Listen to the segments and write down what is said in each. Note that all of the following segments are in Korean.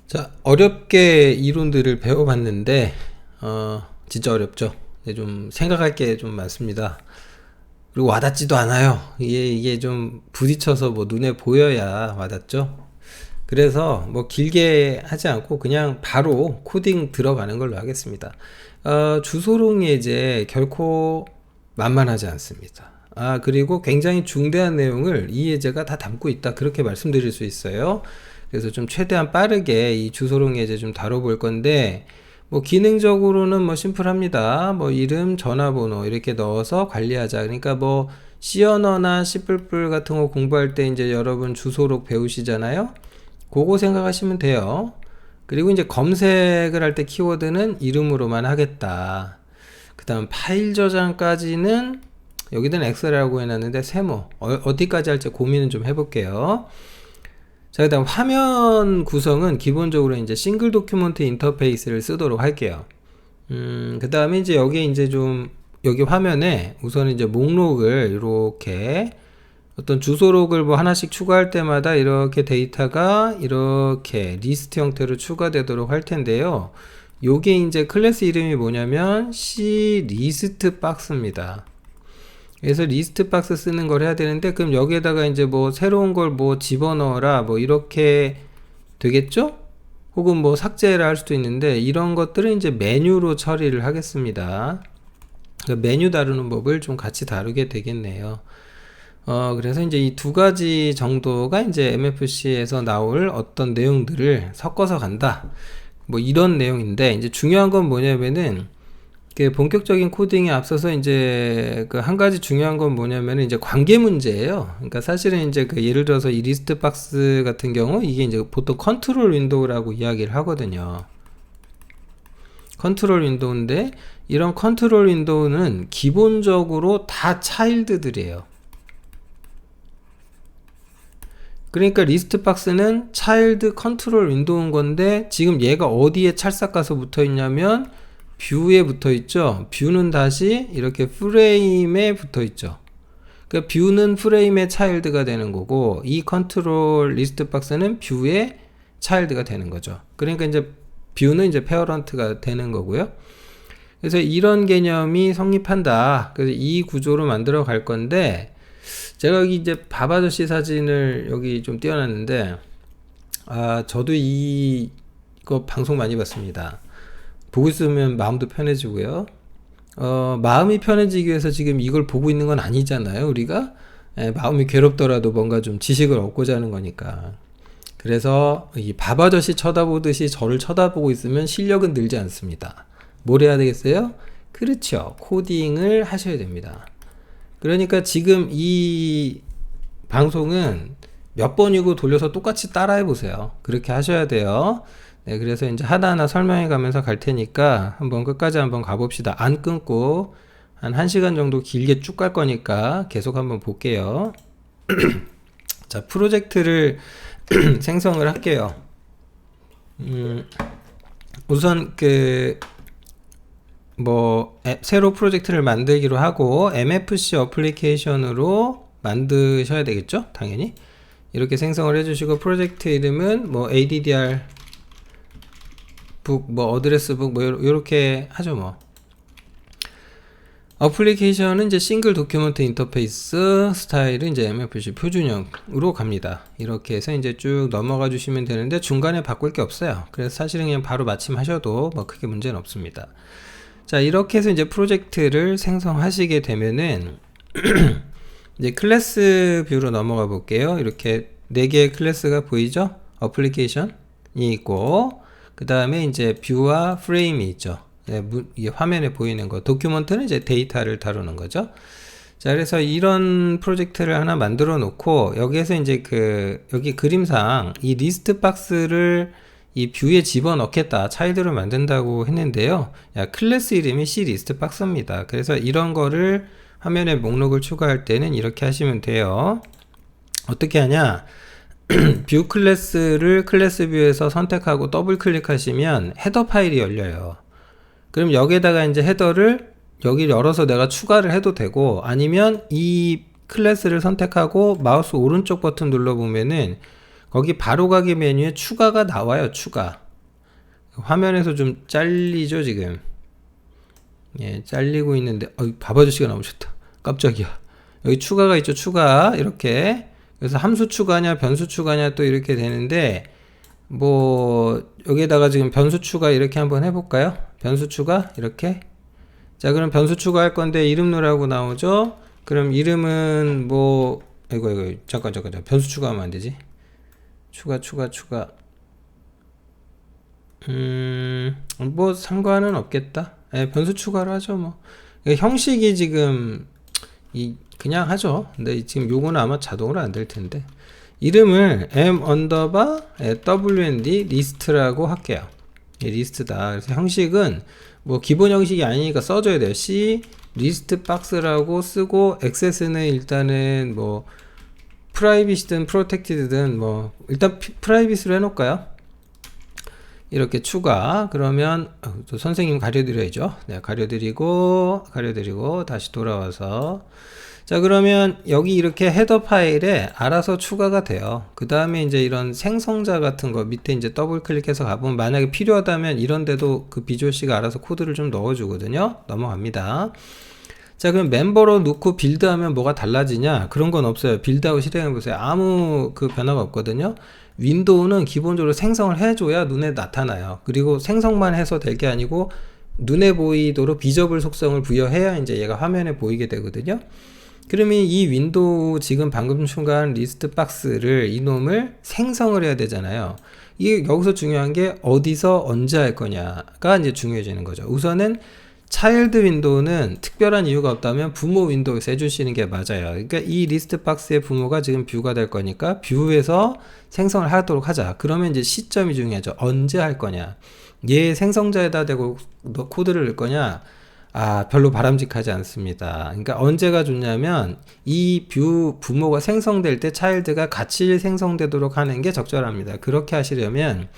자, 어렵게 이론들을 배워봤는데, 진짜 어렵죠. 좀 생각할 게 좀 많습니다. 그리고 와닿지도 않아요. 이게 좀 부딪혀서 뭐 눈에 보여야 와닿죠. 그래서 뭐 길게 하지 않고 그냥 바로 코딩 들어가는 걸로 하겠습니다. 주소록 예제 결코 만만하지 않습니다. 그리고 굉장히 중대한 내용을 이 예제가 다 담고 있다. 그렇게 말씀드릴 수 있어요. 그래서 좀 최대한 빠르게 이 주소록 예제 좀 다뤄볼 건데, 뭐 기능적으로는 뭐 심플합니다. 뭐 이름, 전화번호 이렇게 넣어서 관리하자. 그러니까 뭐 C 언어나 C++ 같은 거 공부할 때 이제 여러분 주소록 배우시잖아요. 그거 생각하시면 돼요. 그리고 이제 검색을 할 때 키워드는 이름으로만 하겠다. 그 다음 파일 저장까지는 여기는 엑셀이라고 해놨는데 세모 어디까지 할지 고민은 좀 해볼게요. 자, 그 다음 화면 구성은 기본적으로 이제 싱글 도큐먼트 인터페이스를 쓰도록 할게요. 그 다음에 이제 여기 이제 좀 여기 화면에 우선 이제 목록을 이렇게 어떤 주소록을 뭐 하나씩 추가할 때마다 이렇게 데이터가 이렇게 리스트 형태로 추가되도록 할 텐데요. 요게 이제 클래스 이름이 뭐냐면 C 리스트 박스입니다. 그래서 리스트 박스 쓰는 걸 해야 되는데, 그럼 여기에다가 이제 뭐 새로운 걸 뭐 집어넣어라 뭐 이렇게 되겠죠? 혹은 뭐 삭제를 할 수도 있는데, 이런 것들은 이제 메뉴로 처리를 하겠습니다. 메뉴 다루는 법을 좀 같이 다루게 되겠네요. 그래서 이제 이 두 가지 정도가 이제 MFC에서 나올 어떤 내용들을 섞어서 간다. 뭐 이런 내용인데, 이제 중요한 건 뭐냐면은, 그 본격적인 코딩에 앞서서 이제 그 한 가지 중요한 건 뭐냐면은 이제 관계 문제예요. 그러니까 사실은 이제 그 예를 들어서 이 리스트 박스 같은 경우 이게 이제 보통 컨트롤 윈도우라고 이야기를 하거든요. 컨트롤 윈도우인데 이런 컨트롤 윈도우는 기본적으로 다 차일드들이에요. 그러니까 리스트 박스는 차일드 컨트롤 윈도우인 건데, 지금 얘가 어디에 찰싹 가서 붙어 있냐면 뷰에 붙어 있죠. 뷰는 다시 이렇게 프레임에 붙어 있죠. 그러니까 뷰는 프레임의 차일드가 되는 거고, 이 컨트롤 리스트 박스는 뷰의 차일드가 되는 거죠. 그러니까 이제 뷰는 이제 페어런트가 되는 거고요. 그래서 이런 개념이 성립한다. 그래서 이 구조로 만들어 갈 건데, 제가 여기 이제 밥 아저씨 사진을 여기 좀 띄워놨는데, 저도 이거 방송 많이 봤습니다. 보고 있으면 마음도 편해지고요. 마음이 편해지기 위해서 지금 이걸 보고 있는 건 아니잖아요, 우리가. 마음이 괴롭더라도 뭔가 좀 지식을 얻고자 하는 거니까. 그래서 이 밥 아저씨 쳐다보듯이 저를 쳐다보고 있으면 실력은 늘지 않습니다. 뭘 해야 되겠어요? 그렇죠. 코딩을 하셔야 됩니다. 그러니까 지금 이 방송은 몇 번이고 돌려서 똑같이 따라해 보세요. 그렇게 하셔야 돼요. 네, 그래서 이제 하나하나 설명해 가면서 갈 테니까 한번 끝까지 한번 가봅시다. 안 끊고 한 1시간 정도 길게 쭉 갈 거니까 계속 한번 볼게요. 자, 프로젝트를 생성을 할게요. 우선 새로 프로젝트를 만들기로 하고 MFC 어플리케이션으로 만드셔야 되겠죠? 당연히. 이렇게 생성을 해주시고, 프로젝트 이름은 뭐 ADDR 북, 뭐 어드레스 북, 뭐 요렇게 하죠 뭐. 어플리케이션은 이제 싱글 도큐먼트 인터페이스, 스타일은 이제 MFC 표준형으로 갑니다. 이렇게 해서 이제 쭉 넘어가 주시면 되는데 중간에 바꿀 게 없어요. 그래서 사실은 그냥 바로 마침하셔도 뭐 크게 문제는 없습니다. 자, 이렇게 해서 이제 프로젝트를 생성하시게 되면은 이제 클래스 뷰로 넘어가 볼게요. 이렇게 4개의 클래스가 보이죠? 어플리케이션이 있고, 그 다음에 이제 뷰와 프레임이 있죠. 이게 화면에 보이는 거. 도큐먼트는 이제 데이터를 다루는 거죠. 자, 그래서 이런 프로젝트를 하나 만들어 놓고, 여기에서 이제 여기 그림상 이 리스트 박스를 이 뷰에 집어넣겠다, 차일드를 만든다고 했는데요. 클래스 이름이 C 리스트 박스입니다. 그래서 이런 거를 화면에 목록을 추가할 때는 이렇게 하시면 돼요. 어떻게 하냐? 뷰 클래스를 클래스 뷰에서 선택하고 더블 클릭하시면 헤더 파일이 열려요. 그럼 여기에다가 이제 헤더를 여기 열어서 내가 추가를 해도 되고, 아니면 이 클래스를 선택하고 마우스 오른쪽 버튼 눌러보면은 거기 바로가기 메뉴에 추가가 나와요. 추가. 화면에서 좀 잘리죠 지금. 예, 잘리고 있는데 밥 아저씨가 나오셨다. 깜짝이야. 여기 추가가 있죠. 추가 이렇게. 그래서 함수 추가냐 변수 추가냐 또 이렇게 되는데 뭐 여기에다가 지금 변수 추가 이렇게 한번 해볼까요? 변수 추가 이렇게. 자, 그럼 변수 추가할 건데 이름 넣으라고 나오죠. 그럼 이름은 뭐 이거 잠깐 변수 추가하면 안 되지. 추가 뭐 상관은 없겠다. 예, 변수 추가로 하죠 뭐. 형식이 지금 그냥 하죠. 근데 지금 요거는 아마 자동으로 안 될 텐데 이름을 m_wnd 리스트라고 할게요. 예, 리스트다. 그래서 형식은 뭐 기본 형식이 아니니까 써줘야 돼요. C 리스트 박스라고 쓰고 액세스는 일단은 뭐 프라이빗이든 프로텍티드든 뭐 일단 프라이빗으로 해놓을까요? 이렇게 추가. 그러면 또 선생님 가려드려야죠. 네, 가려드리고 다시 돌아와서 자, 그러면 여기 이렇게 헤더 파일에 알아서 추가가 돼요. 그 다음에 이제 이런 생성자 같은 거 밑에 이제 더블 클릭해서 가보면 만약에 필요하다면 이런 데도 그 비주얼 C가 알아서 코드를 좀 넣어주거든요. 넘어갑니다. 자, 그럼 멤버로 넣고 빌드하면 뭐가 달라지냐? 그런 건 없어요. 빌드하고 실행해보세요. 아무 그 변화가 없거든요. 윈도우는 기본적으로 생성을 해줘야 눈에 나타나요. 그리고 생성만 해서 될 게 아니고 눈에 보이도록 비저블 속성을 부여해야 이제 얘가 화면에 보이게 되거든요. 그러면 이 윈도우 지금 방금 추가한 리스트 박스를 이놈을 생성을 해야 되잖아요. 이게 여기서 중요한 게 어디서 언제 할 거냐가 이제 중요해지는 거죠. 우선은 차일드 윈도우는 특별한 이유가 없다면 부모 윈도우에서 해주시는 게 맞아요. 그러니까 이 리스트 박스의 부모가 지금 뷰가 될 거니까 뷰에서 생성을 하도록 하자. 그러면 이제 시점이 중요하죠. 언제 할 거냐. 얘 생성자에다 대고 코드를 넣을 거냐. 별로 바람직하지 않습니다. 그러니까 언제가 좋냐면 이 뷰 부모가 생성될 때 차일드가 같이 생성되도록 하는 게 적절합니다. 그렇게 하시려면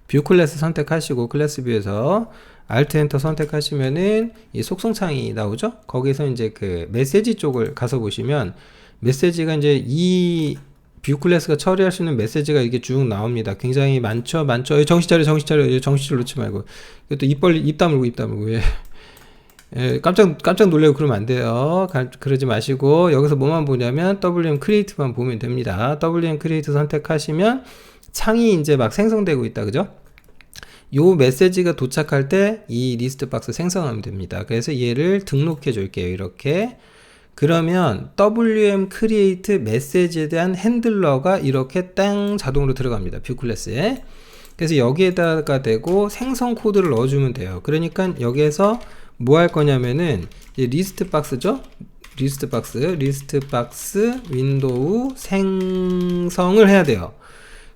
뷰 클래스 선택하시고 클래스 뷰에서 Alt 엔터 선택하시면은 이 속성창이 나오죠. 거기서 이제 그 메시지 쪽을 가서 보시면 메시지가 이제 이 뷰 클래스가 처리할 수 있는 메시지가 이게 쭉 나옵니다. 굉장히 많죠. 정신 차려. 정신 놓지 말고. 또 입 다물고 왜? 예, 깜짝 놀래고 그러면 안 돼요. 그러지 마시고 여기서 뭐만 보냐면 WM 크리에이트만 보면 됩니다. WM 크리에이트 선택하시면 창이 이제 막 생성되고 있다, 그죠? 요 메시지가 도착할 때 이 리스트 박스 생성하면 됩니다. 그래서 얘를 등록해 줄게요. 이렇게. 그러면 WM 크리에이트 메시지에 대한 핸들러가 이렇게 땅 자동으로 들어갑니다. 뷰 클래스에. 그래서 여기에다가 대고 생성 코드를 넣어주면 돼요. 그러니까 여기에서 뭐 할 거냐면은 리스트 박스죠. 리스트 박스 윈도우 생성을 해야 돼요.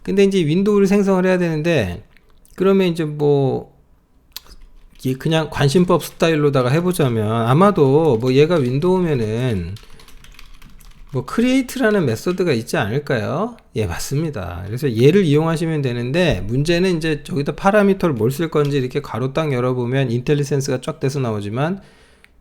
근데 이제 윈도우를 생성을 해야 되는데 그러면 이제 뭐 그냥 관심법 스타일로다가 해보자면 아마도 뭐 얘가 윈도우면은 뭐 크리에이트라는 메소드가 있지 않을까요? 예, 맞습니다. 그래서 얘를 이용하시면 되는데 문제는 이제 저기다 파라미터를 뭘 쓸 건지 이렇게 가로 딱 열어보면 인텔리센스가 쫙 돼서 나오지만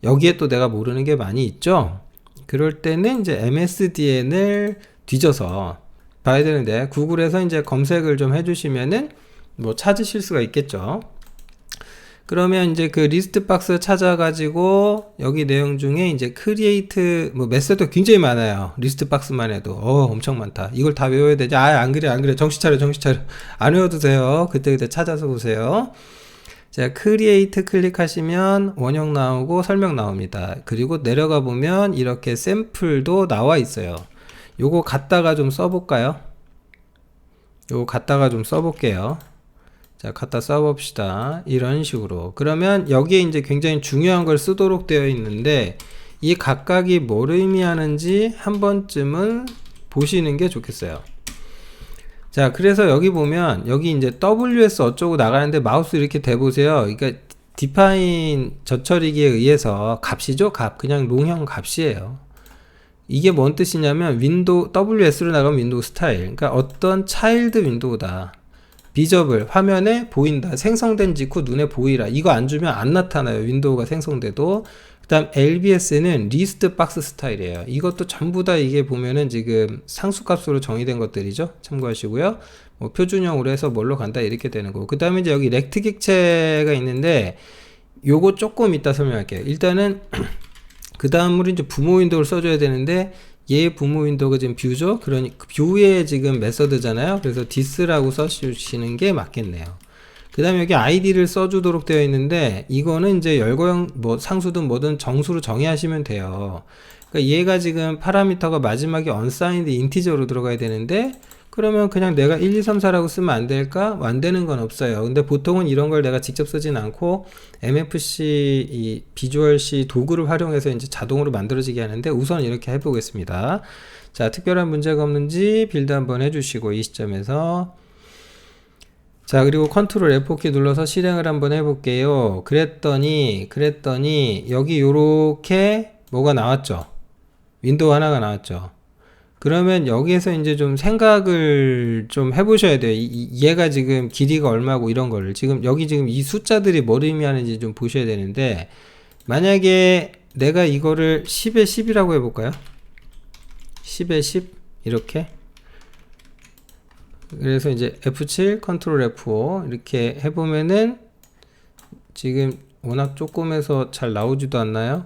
여기에 또 내가 모르는 게 많이 있죠. 그럴 때는 이제 MSDN을 뒤져서 봐야 되는데 구글에서 이제 검색을 좀 해주시면은 뭐 찾으실 수가 있겠죠. 그러면 이제 그 리스트 박스 찾아가지고 여기 내용 중에 이제 크리에이트 뭐 메소드 굉장히 많아요. 리스트 박스만 해도 엄청 많다. 이걸 다 외워야 되지? 안 그래. 정신 차려. 안 외워도 돼요. 그때 찾아서 보세요. 자, 크리에이트 클릭하시면 원형 나오고 설명 나옵니다. 그리고 내려가 보면 이렇게 샘플도 나와 있어요. 요거 갖다가 좀 써볼까요? 요거 갖다가 좀 써볼게요. 자, 갖다 써봅시다. 이런 식으로. 그러면 여기에 이제 굉장히 중요한 걸 쓰도록 되어 있는데 이 각각이 뭘 의미하는지 한 번쯤은 보시는 게 좋겠어요. 자, 그래서 여기 보면 여기 이제 WS 어쩌고 나가는데 마우스 이렇게 대보세요. 그러니까 define 저처리기에 의해서 값이죠. 그냥 롱형 값이에요. 이게 뭔 뜻이냐면 윈도우 WS로 나가면 윈도우 스타일. 그러니까 어떤 차일드 윈도우다. 비저블 화면에 보인다. 생성된 직후 눈에 보이라. 이거 안 주면 안 나타나요. 윈도우가 생성돼도. 다음 LBS는 리스트 박스 스타일이에요. 이것도 전부 다 이게 보면은 지금 상수값으로 정의된 것들이죠. 참고하시고요. 뭐 표준형으로 해서 뭘로 간다 이렇게 되는 거고. 그 다음에 이제 여기 렉트 객체가 있는데 요거 조금 이따 설명할게요. 일단은 그 다음으로 이제 부모 윈도우를 써줘야 되는데 얘 부모 윈도우가 지금 뷰죠. 그러니까 뷰의 지금 메서드잖아요. 그래서 this라고 써주시는 게 맞겠네요. 그 다음에 여기 id를 써주도록 되어 있는데 이거는 이제 열거형 뭐 상수든 뭐든 정수로 정의하시면 돼요. 그러니까 얘가 지금 파라미터가 마지막에 unsigned 인티저로 들어가야 되는데 그러면 그냥 내가 1, 2, 3, 4라고 쓰면 안 될까? 안 되는 건 없어요. 근데 보통은 이런 걸 내가 직접 쓰진 않고 MFC 이 비주얼 C 도구를 활용해서 이제 자동으로 만들어지게 하는데 우선 이렇게 해보겠습니다. 자, 특별한 문제가 없는지 빌드 한번 해주시고 이 시점에서 자, 그리고 컨트롤 F4키 눌러서 실행을 한번 해볼게요. 그랬더니 여기 요렇게 뭐가 나왔죠. 윈도우 하나가 나왔죠. 그러면 여기에서 이제 좀 생각을 좀 해보셔야 돼요. 얘가 지금 길이가 얼마고 이런 거를 지금 여기 지금 이 숫자들이 뭘 의미하는지 좀 보셔야 되는데 만약에 내가 이거를 10에 10이라고 해볼까요? 10에 10 이렇게 그래서 이제 F7 컨트롤 F5 이렇게 해보면은 지금 워낙 조금해서 잘 나오지도 않나요?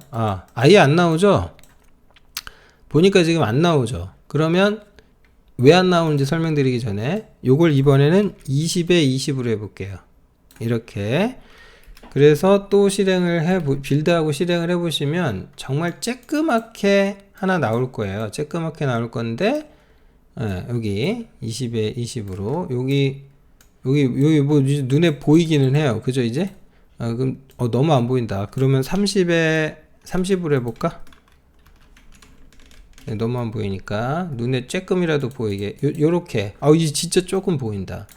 아예 안 나오죠? 보니까 지금 안 나오죠? 그러면 왜 안 나오는지 설명드리기 전에 요걸 이번에는 20에 20으로 해볼게요. 이렇게 그래서 또 빌드하고 실행을 해보시면 정말 쬐끄맣게 하나 나올 거예요. 쬐끄맣게 나올 건데 여기 20에 20으로 여기 뭐 눈에 보이기는 해요. 그죠 이제? 그럼 너무 안 보인다. 그러면 30에 30으로 해볼까? 네, 너무 안 보이니까 눈에 쬐끔이라도 보이게 요렇게 이제 진짜 조금 보인다.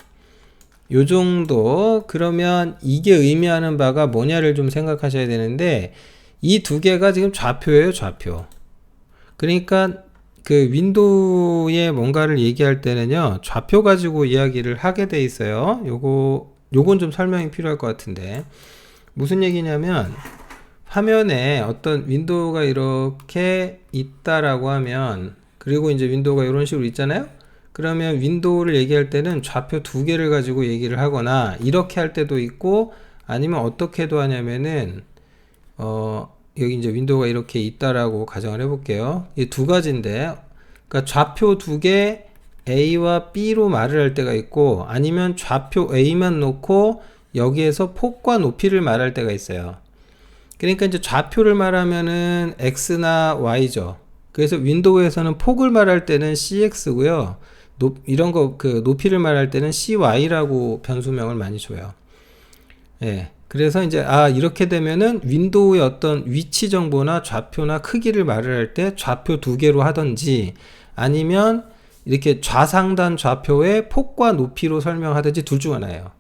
요 정도. 그러면 이게 의미하는 바가 뭐냐를 좀 생각하셔야 되는데 이 두 개가 지금 좌표예요. 좌표. 그러니까 그 윈도우에 뭔가를 얘기할 때는요 좌표 가지고 이야기를 하게 돼 있어요. 요건 좀 설명이 필요할 것 같은데 무슨 얘기냐면 화면에 어떤 윈도우가 이렇게 있다라고 하면 그리고 이제 윈도우가 이런 식으로 있잖아요. 그러면 윈도우를 얘기할 때는 좌표 두 개를 가지고 얘기를 하거나 이렇게 할 때도 있고 아니면 어떻게도 하냐면은 여기 이제 윈도우가 이렇게 있다라고 가정을 해볼게요. 이 두 가지인데, 그러니까 좌표 두 개 A와 B로 말을 할 때가 있고, 아니면 좌표 A만 놓고 여기에서 폭과 높이를 말할 때가 있어요. 그러니까 이제 좌표를 말하면은 X나 Y죠. 그래서 윈도우에서는 폭을 말할 때는 CX고요. 이런 거 그 높이를 말할 때는 CY라고 변수명을 많이 줘요. 예. 그래서 이제 이렇게 되면은 윈도우의 어떤 위치 정보나 좌표나 크기를 말을 할 때 좌표 두 개로 하든지 아니면 이렇게 좌상단 좌표의 폭과 높이로 설명하든지 둘 중 하나예요.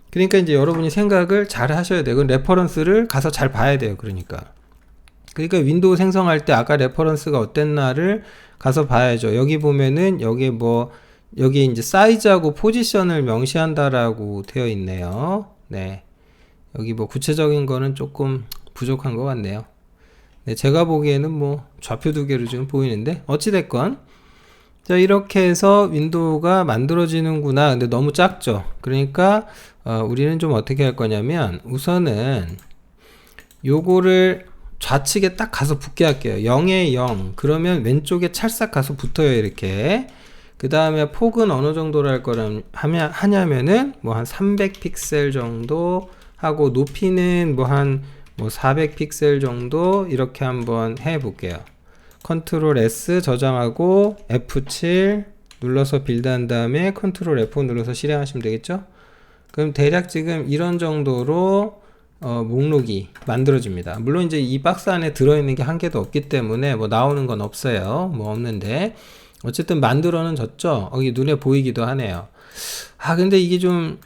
그러니까 이제 여러분이 생각을 잘 하셔야 돼요. 그 레퍼런스를 가서 잘 봐야 돼요. 그러니까 윈도우 생성할 때 아까 레퍼런스가 어땠나를 가서 봐야죠. 여기 보면은 여기 이제 사이즈하고 포지션을 명시한다라고 되어 있네요. 네. 여기 뭐 구체적인 거는 조금 부족한 것 같네요. 네, 제가 보기에는 뭐 좌표 두 개로 지금 보이는데 어찌됐건 자 이렇게 해서 윈도우가 만들어지는구나. 근데 너무 작죠. 그러니까 우리는 좀 어떻게 할 거냐면 우선은 요거를 좌측에 딱 가서 붙게 할게요. 0에 0 그러면 왼쪽에 찰싹 가서 붙어요. 이렇게 그 다음에 폭은 어느 정도로 할 거라 하냐면은 뭐 한 300픽셀 정도 하고 높이는 뭐 한 400픽셀 정도 이렇게 한번 해 볼게요. 컨트롤 S 저장하고 F7 눌러서 빌드한 다음에 컨트롤 F5 눌러서 실행하시면 되겠죠. 그럼 대략 지금 이런 정도로 목록이 만들어집니다. 물론 이제 이 박스 안에 들어있는 게 한 개도 없기 때문에 뭐 나오는 건 없어요. 뭐 없는데 어쨌든 만들어는 졌죠. 여기 눈에 보이기도 하네요. 근데 이게 좀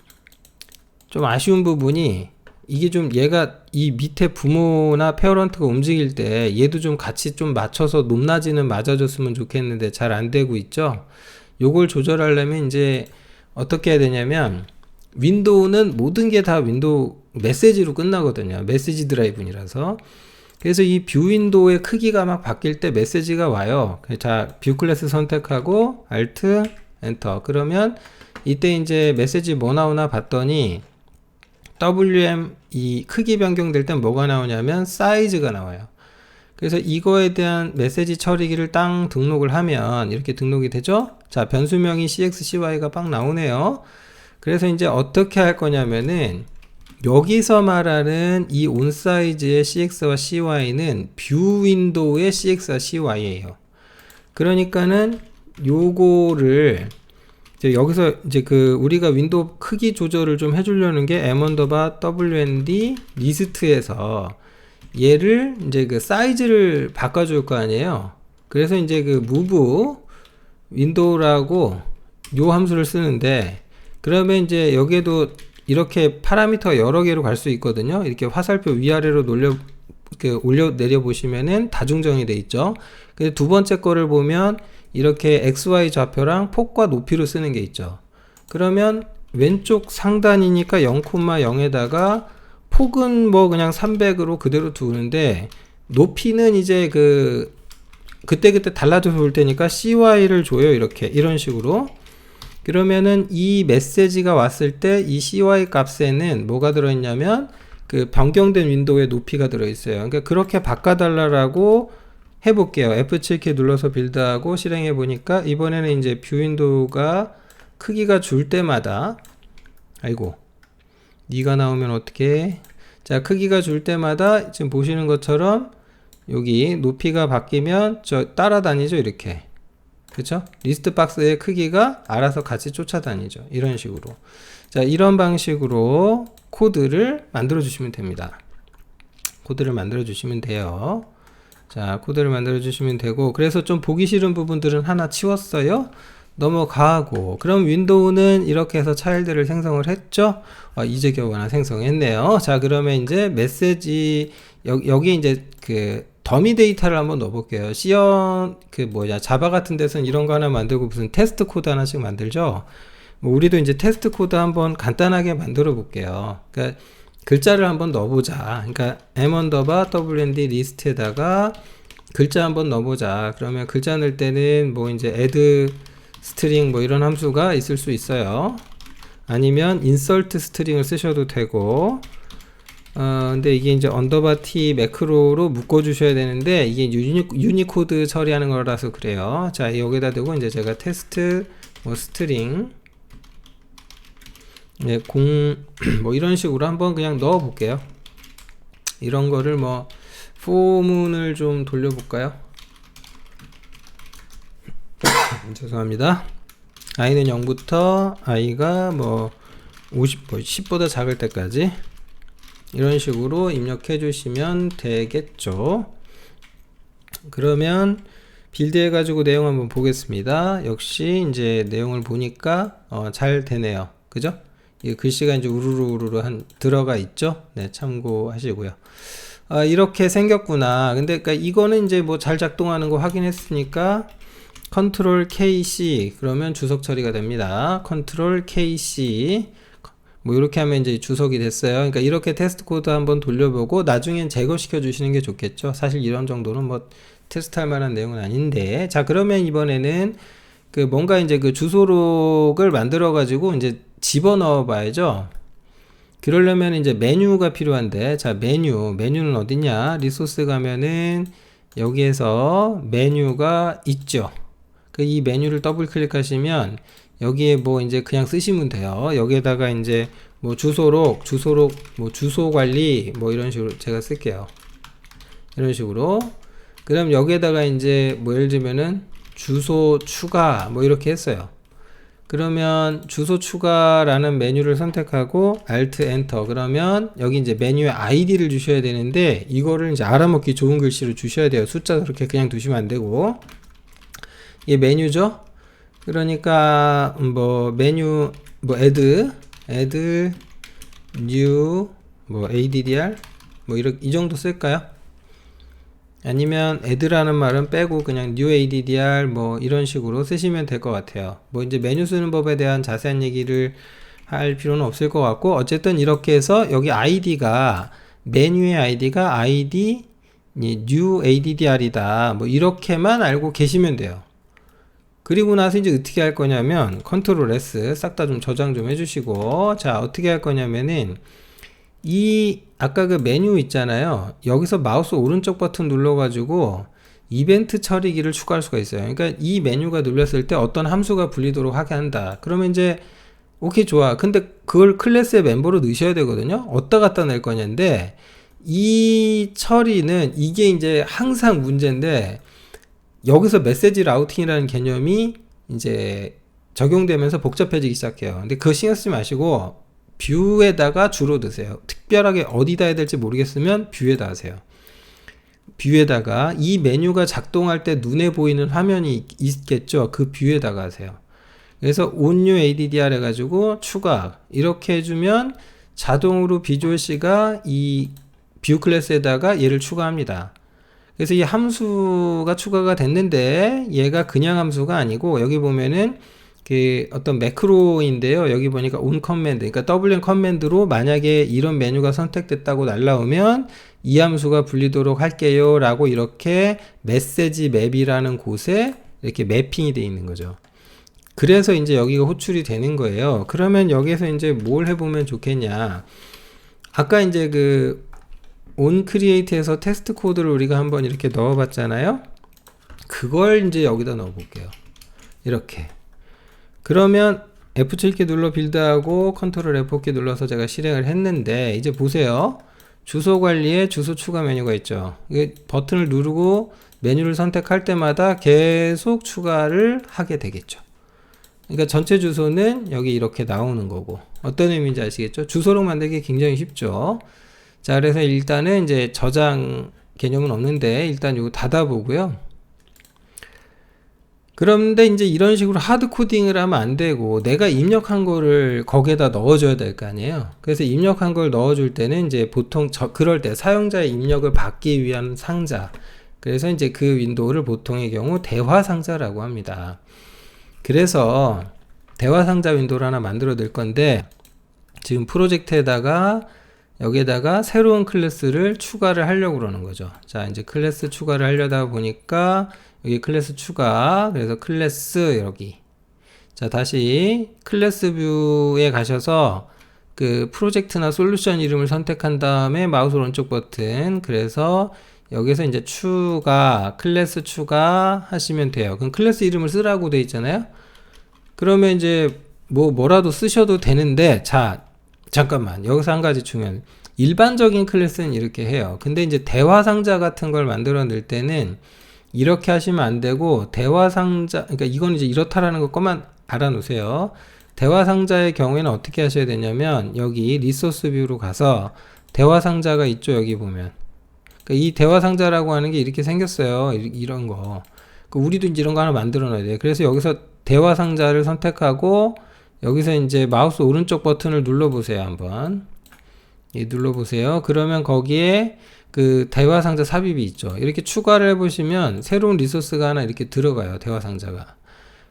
아쉬운 부분이 이게 좀 얘가 이 밑에 부모나 페어런트가 움직일 때 얘도 좀 같이 좀 맞춰서 높낮이는 맞아줬으면 좋겠는데 잘 안 되고 있죠. 요걸 조절하려면 이제 어떻게 해야 되냐면 윈도우는 모든 게 다 윈도우 메시지로 끝나거든요. 메시지 드라이브이라서 그래서 이 뷰 윈도우의 크기가 막 바뀔 때 메시지가 와요. 자, 뷰 클래스 선택하고 Alt 엔터. 그러면 이때 이제 메시지 뭐 나오나 봤더니 WM 이 크기 변경될 땐 뭐가 나오냐면 사이즈가 나와요. 그래서 이거에 대한 메시지 처리기를 딱 등록을 하면 이렇게 등록이 되죠. 자, 변수명이 CXCY가 빡 나오네요. 그래서 이제 어떻게 할 거냐면은 여기서 말하는 이 온사이즈의 CX와 CY는 뷰 윈도우의 CX와 CY예요. 그러니까는 요거를 이제 여기서 이제 그 우리가 윈도우 크기 조절을 좀 해주려는 게 m_wnd 리스트에서 얘를 이제 그 사이즈를 바꿔줄 거 아니에요. 그래서 이제 그 move 윈도우라고 요 함수를 쓰는데, 그러면 이제 여기에도 이렇게 파라미터가 여러 개로 갈 수 있거든요. 이렇게 화살표 위아래로 올려 내려 보시면은 다중정이 돼 있죠. 근데 두 번째 거를 보면 이렇게 XY 좌표랑 폭과 높이로 쓰는 게 있죠. 그러면 왼쪽 상단이니까 0,0에다가 폭은 뭐 그냥 300으로 그대로 두는데 높이는 이제 그때그때 달라져서 올 테니까 CY를 줘요. 이런 식으로. 그러면은 이 메시지가 왔을 때 이 CY 값에는 뭐가 들어있냐면 그 변경된 윈도우의 높이가 들어있어요. 그러니까 그렇게 바꿔달라고 해볼게요. F7키 눌러서 빌드하고 실행해 보니까 이번에는 이제 뷰 윈도우가 크기가 줄 때마다, 아이고 니가 나오면 어떻게, 자, 크기가 줄 때마다 지금 보시는 것처럼 여기 높이가 바뀌면 저 따라다니죠. 이렇게. 그쵸? 리스트 박스의 크기가 알아서 같이 쫓아다니죠. 이런 식으로. 자, 이런 방식으로 코드를 만들어 주시면 됩니다. 코드를 만들어 주시면 돼요. 자, 코드를 만들어 주시면 되고, 그래서 좀 보기 싫은 부분들은 하나 치웠어요. 넘어가고, 그럼 윈도우는 이렇게 해서 차일드를 생성을 했죠. 이제 겨우 하나 생성했네요. 자, 그러면 이제 메시지 여기 이제 그 더미 데이터를 한번 넣어볼게요. 자바 같은 데서는 이런 거 하나 만들고 무슨 테스트 코드 하나씩 만들죠. 뭐 우리도 이제 테스트 코드 한번 간단하게 만들어 볼게요. 그러니까 글자를 한번 넣어보자. 그러니까 m_wnd 리스트에다가 글자 한번 넣어보자. 그러면 글자 넣을 때는 뭐 이제 add 스트링 뭐 이런 함수가 있을 수 있어요. 아니면 insert 스트링을 쓰셔도 되고, 근데 이게 이제 t 매크로로 묶어 주셔야 되는데 이게 유니코드 처리하는 거라서 그래요. 자, 여기다 두고 이제 제가 테스트 뭐 스트링 뭐 이런 식으로 한번 그냥 넣어 볼게요. 이런 거를 뭐 포문을 좀 돌려볼까요? 죄송합니다. i는 0부터 i가 뭐 10보다 작을 때까지 이런 식으로 입력해 주시면 되겠죠. 그러면 빌드 해가지고 내용 한번 보겠습니다. 역시 이제 내용을 보니까 잘 되네요. 그죠? 이 글씨가 이제 우르르 들어가 있죠. 네, 참고하시고요. 이렇게 생겼구나. 근데 그러니까 이거는 이제 뭐 잘 작동하는 거 확인했으니까 컨트롤 KC 그러면 주석 처리가 됩니다. 컨트롤 KC 뭐 이렇게 하면 이제 주석이 됐어요. 그러니까 이렇게 테스트 코드 한번 돌려보고 나중엔 제거시켜 주시는 게 좋겠죠. 사실 이런 정도는 뭐 테스트할 만한 내용은 아닌데. 자, 그러면 이번에는 그 뭔가 이제 그 주소록을 만들어 가지고 이제 집어넣어 봐야죠. 그러려면 이제 메뉴가 필요한데, 자, 메뉴는 어디냐? 리소스 가면은 여기에서 메뉴가 있죠. 이 메뉴를 더블 클릭하시면 여기에 뭐 이제 그냥 쓰시면 돼요. 여기에다가 이제 뭐 주소록 뭐 주소 관리 뭐 이런 식으로 제가 쓸게요. 이런 식으로. 그럼 여기에다가 이제 뭐 예를 들면은 주소 추가 뭐 이렇게 했어요. 그러면 주소 추가라는 메뉴를 선택하고 Alt Enter. 그러면 여기 이제 메뉴에 아이디를 주셔야 되는데 이거를 이제 알아먹기 좋은 글씨로 주셔야 돼요. 숫자 그렇게 그냥 두시면 안 되고. 이게 메뉴죠. 그러니까 뭐 메뉴 뭐 add new 뭐 addr 뭐 이 정도 쓸까요? 아니면 add라는 말은 빼고 그냥 new addr 뭐 이런 식으로 쓰시면 될 것 같아요. 뭐 이제 메뉴 쓰는 법에 대한 자세한 얘기를 할 필요는 없을 것 같고, 어쨌든 이렇게 해서 여기 아이디가 메뉴의 아이디가 id 이 new addr이다 뭐 이렇게만 알고 계시면 돼요. 그리고 나서 이제 어떻게 할 거냐면 컨트롤 S 싹 다 좀 저장 좀 해주시고, 자 어떻게 할 거냐면은 이 아까 그 메뉴 있잖아요. 여기서 마우스 오른쪽 버튼 눌러가지고 이벤트 처리기를 추가할 수가 있어요. 그러니까 이 메뉴가 눌렸을 때 어떤 함수가 불리도록 하게 한다. 그러면 이제 오케이 좋아. 근데 그걸 클래스의 멤버로 넣으셔야 되거든요. 어디다 갖다 낼 거냐인데, 이 처리는 이게 이제 항상 문제인데, 여기서 메시지 라우팅이라는 개념이 이제 적용되면서 복잡해지기 시작해요. 근데 그거 신경 쓰지 마시고 뷰에다가 주로 넣으세요. 특별하게 어디다 해야 될지 모르겠으면 뷰에다 하세요. 뷰에다가 이 메뉴가 작동할 때 눈에 보이는 화면이 있겠죠. 그 뷰에다가 하세요. 그래서 on new addr 해가지고 추가 이렇게 해주면 자동으로 비주얼 C가 이 뷰 클래스에다가 얘를 추가합니다. 그래서 이 함수가 추가가 됐는데 얘가 그냥 함수가 아니고 여기 보면은 그 어떤 매크로인데요. 여기 보니까 on command, 그러니까 WN 커맨드로 만약에 이런 메뉴가 선택됐다고 날라오면 이 함수가 불리도록 할게요 라고 이렇게 메시지 맵이라는 곳에 이렇게 매핑이 되어 있는 거죠. 그래서 이제 여기가 호출이 되는 거예요. 그러면 여기서 이제 뭘 해보면 좋겠냐. 아까 이제 그 on create에서 테스트 코드를 우리가 한번 이렇게 넣어 봤잖아요. 그걸 이제 여기다 넣어 볼게요. 이렇게. 그러면 F7키 눌러 빌드하고 컨트롤 F5키 눌러서 제가 실행을 했는데, 이제 보세요. 주소 관리에 주소 추가 메뉴가 있죠. 이게 버튼을 누르고 메뉴를 선택할 때마다 계속 추가를 하게 되겠죠. 그러니까 전체 주소는 여기 이렇게 나오는 거고, 어떤 의미인지 아시겠죠? 주소록 만들기 굉장히 쉽죠. 자, 그래서 일단은 이제 저장 개념은 없는데 일단 이거 닫아보고요. 그런데 이제 이런 식으로 하드 코딩을 하면 안 되고 내가 입력한 거를 거기에다 넣어줘야 될 거 아니에요. 그래서 입력한 걸 넣어줄 때는 이제 보통 그럴 때 사용자의 입력을 받기 위한 상자, 그래서 이제 그 윈도우를 보통의 경우 대화 상자라고 합니다. 그래서 대화 상자 윈도우를 하나 만들어 낼 건데, 지금 프로젝트에다가 여기에다가 새로운 클래스를 추가를 하려고 그러는 거죠. 자, 이제 클래스 추가를 하려다 보니까 여기 클래스 추가, 그래서 클래스 여기. 자, 다시 클래스 뷰에 가셔서 그 프로젝트나 솔루션 이름을 선택한 다음에 마우스 오른쪽 버튼, 그래서 여기서 이제 추가, 클래스 추가 하시면 돼요. 그럼 클래스 이름을 쓰라고 돼 있잖아요. 그러면 이제 뭐라도 쓰셔도 되는데, 자, 잠깐만. 여기서 한 가지 중요한, 일반적인 클래스는 이렇게 해요. 근데 이제 대화 상자 같은 걸 만들어 낼 때는 이렇게 하시면 안 되고, 대화 상자, 그러니까 이건 이제 이렇다라는 것만 알아놓으세요. 대화 상자의 경우에는 어떻게 하셔야 되냐면, 여기 리소스 뷰로 가서 대화 상자가 있죠. 여기 보면. 그러니까 이 대화 상자라고 하는 게 이렇게 생겼어요. 이런 거. 우리도 이제 이런 거 하나 만들어 놔야 돼요. 그래서 여기서 대화 상자를 선택하고 여기서 이제 마우스 오른쪽 버튼을 눌러보세요. 한번 눌러보세요. 그러면 거기에 그 대화 상자 삽입이 있죠. 이렇게 추가를 해보시면 새로운 리소스가 하나 이렇게 들어가요. 대화 상자가.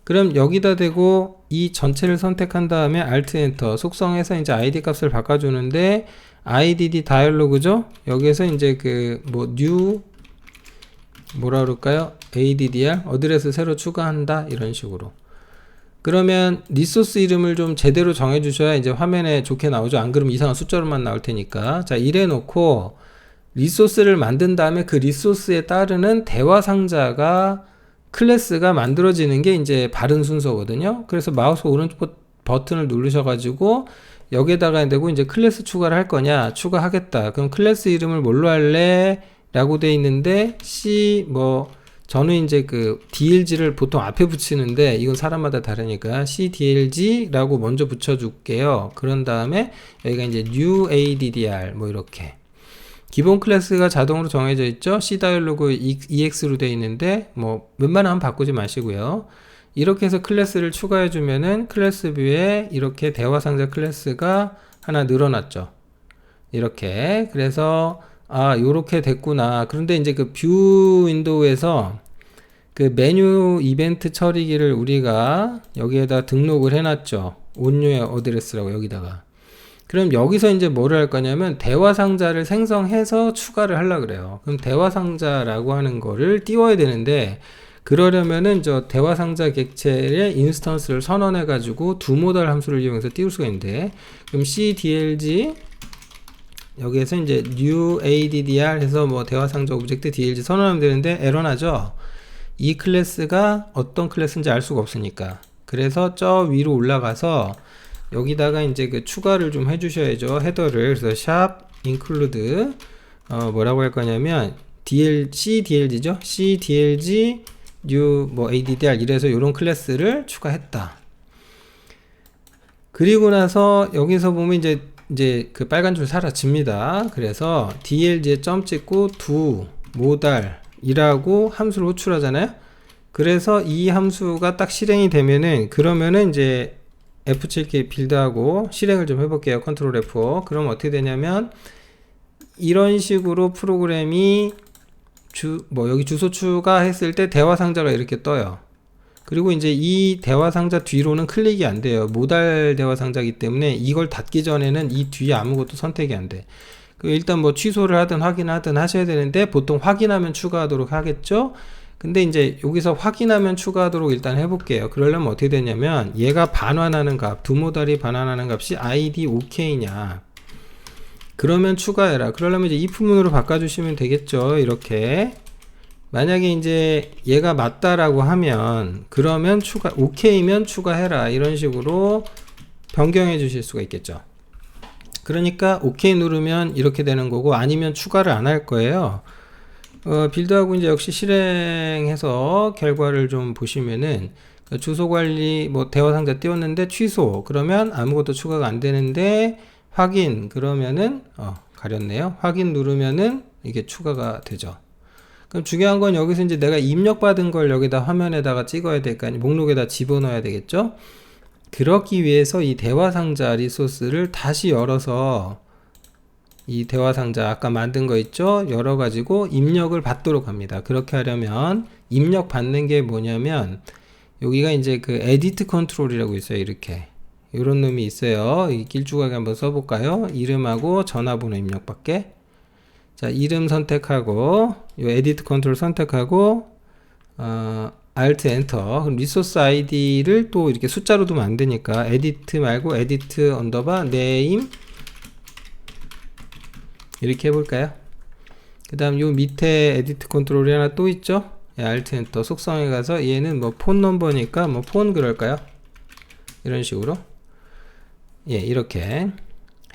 그럼 여기다 대고 이 전체를 선택한 다음에 Alt Enter 속성에서 이제 ID 값을 바꿔주는데, IDD 다이얼로그죠. 여기에서 이제 그 new 뭐라 그럴까요? addr 어드레스 새로 추가한다, 이런 식으로. 그러면 리소스 이름을 좀 제대로 정해 주셔야 이제 화면에 좋게 나오죠. 안 그러면 이상한 숫자로만 나올 테니까. 자, 이래 놓고 리소스를 만든 다음에 그 리소스에 따르는 대화 상자가 클래스가 만들어지는 게 이제 바른 순서거든요. 그래서 마우스 오른쪽 버튼을 누르셔 가지고 여기에다가 대고 이제 클래스 추가를 할 거냐, 추가하겠다. 그럼 클래스 이름을 뭘로 할래? 라고 돼 있는데, 저는 이제 그 DLG를 보통 앞에 붙이는데 이건 사람마다 다르니까 CDLG라고 먼저 붙여줄게요. 그런 다음에 여기가 이제 new addr 이렇게. 기본 클래스가 자동으로 정해져 있죠. C 다이얼로그 EX로 되어 있는데 웬만하면 바꾸지 마시고요. 이렇게 해서 클래스를 추가해 주면은 클래스 뷰에 이렇게 대화 상자 클래스가 하나 늘어났죠. 이렇게. 그래서 요렇게 됐구나. 그런데 이제 그 뷰 윈도우에서 그 메뉴 이벤트 처리기를 우리가 여기에다 등록을 해놨죠. 온유의 어드레스라고 여기다가. 그럼 여기서 이제 뭐를 할 거냐면 대화 상자를 생성해서 추가를 하려고 그래요. 그럼 대화 상자라고 하는 거를 띄워야 되는데, 그러려면은 저 대화 상자 객체의 인스턴스를 선언해 가지고 두 모달 함수를 이용해서 띄울 수가 있는데, 그럼 cdlg 여기에서 이제 new addr 해서 뭐 대화 상자 오브젝트 dlg 선언하면 되는데 에러 나죠. 이 클래스가 어떤 클래스인지 알 수가 없으니까. 그래서 저 위로 올라가서 여기다가 이제 그 추가를 좀 해주셔야죠. 헤더를. 그래서 샵 include 뭐라고 할 거냐면 cdlg죠. cdlg new 뭐 addr 이래서 이런 클래스를 추가했다. 그리고 나서 여기서 보면 이제 그 빨간 줄 사라집니다. 그래서 dlg에 점 찍고 두 모달이라고 함수를 호출하잖아요. 그래서 이 함수가 딱 실행이 되면은, 그러면은 이제 F7키 빌드하고 실행을 좀 해볼게요. 컨트롤 F5. 그럼 어떻게 되냐면 이런 식으로 프로그램이 여기 주소 추가했을 때 대화 상자가 이렇게 떠요. 그리고 이제 이 대화 상자 뒤로는 클릭이 안 돼요. 모달 대화 상자이기 때문에 이걸 닫기 전에는 이 뒤에 아무것도 선택이 안 돼. 일단 뭐 취소를 하든 확인하든 하셔야 되는데, 보통 확인하면 추가하도록 하겠죠. 근데 이제 여기서 확인하면 추가하도록 일단 해볼게요. 그러려면 어떻게 되냐면 얘가 반환하는 값, 두 모달이 반환하는 값이 id ok냐, 그러면 추가해라. 그러려면 이제 if문으로 바꿔주시면 되겠죠. 이렇게 만약에 이제 얘가 맞다라고 하면, 그러면 ok면 추가해라, 이런 식으로 변경해 주실 수가 있겠죠. 그러니까 OK 누르면 이렇게 되는 거고, 아니면 추가를 안 할 거예요. 빌드하고 이제 역시 실행해서 결과를 좀 보시면은, 주소 관리 뭐 대화 상자 띄웠는데 취소, 그러면 아무것도 추가가 안 되는데, 확인 그러면은 가렸네요. 확인 누르면은 이게 추가가 되죠. 그럼 중요한 건 여기서 이제 내가 입력받은 걸 여기다 화면에다가 찍어야 될 거 아니에요. 목록에다 집어넣어야 되겠죠. 그러기 위해서 이 대화 상자 리소스를 다시 열어서 이 대화 상자 아까 만든 거 있죠? 열어가지고 입력을 받도록 합니다. 그렇게 하려면 입력 받는 게 뭐냐면, 여기가 이제 그 에디트 컨트롤이라고 있어요. 이렇게 이런 놈이 있어요. 이 길쭉하게 한번 써볼까요? 이름하고 전화번호 입력받게. 자, 이름 선택하고 요 에디트 컨트롤 선택하고 Alt 엔터. 그럼 리소스 아이디를 또 이렇게 숫자로 두면 안 되니까 에디트 말고 에디트 언더바 네임 이렇게 해볼까요? 그 다음 요 밑에 에디트 컨트롤이 하나 또 있죠? Alt 엔터 속성에 가서 얘는 뭐 폰 넘버니까 뭐 폰 그럴까요? 이런 식으로 이렇게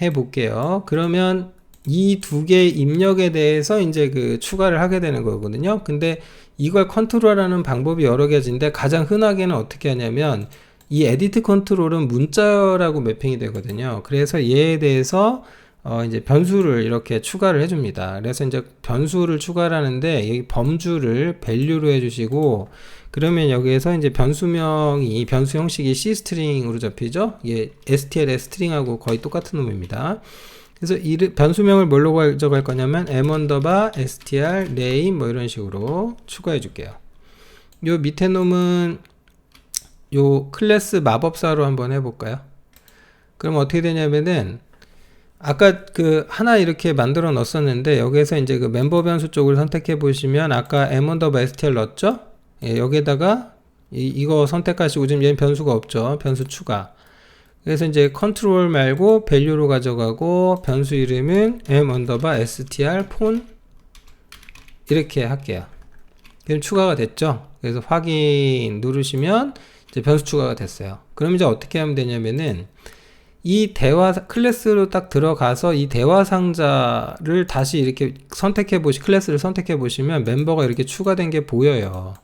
해볼게요. 그러면 이 두 개의 입력에 대해서 이제 그 추가를 하게 되는 거거든요. 근데 이걸 컨트롤하는 방법이 여러 가지인데, 가장 흔하게는 어떻게 하냐면 이 에디트 컨트롤은 문자라고 매핑이 되거든요. 그래서 얘에 대해서 이제 변수를 이렇게 추가를 해줍니다. 그래서 이제 변수를 추가를 하는데 여기 범주를 value로 해주시고, 그러면 여기에서 이제 변수명이 변수 형식이 c스트링으로 잡히죠. 이게 str의 스트링하고 거의 똑같은 놈입니다. 그래서 이 변수명을 뭘로 가져갈 거냐면 m 언더바 str name 뭐 이런 식으로 추가해 줄게요. 요 밑에 놈은 요 클래스 마법사로 한번 해볼까요? 그럼 어떻게 되냐면은 아까 그 하나 이렇게 만들어 넣었었는데, 여기에서 이제 그 멤버 변수 쪽을 선택해 보시면 아까 m 언더바 str 넣었죠? 여기에다가 이거 선택하시고, 지금 얘는 변수가 없죠. 변수 추가. 그래서 이제 컨트롤 말고 value로 가져가고, 변수 이름은 m 언더바 str 폰 이렇게 할게요. 그럼 추가가 됐죠. 그래서 확인 누르시면 이제 변수 추가가 됐어요. 그럼 이제 어떻게 하면 되냐면은 이 대화 클래스로 딱 들어가서 이 대화 상자를 다시 이렇게 선택해 클래스를 선택해 보시면 멤버가 이렇게 추가된 게 보여요.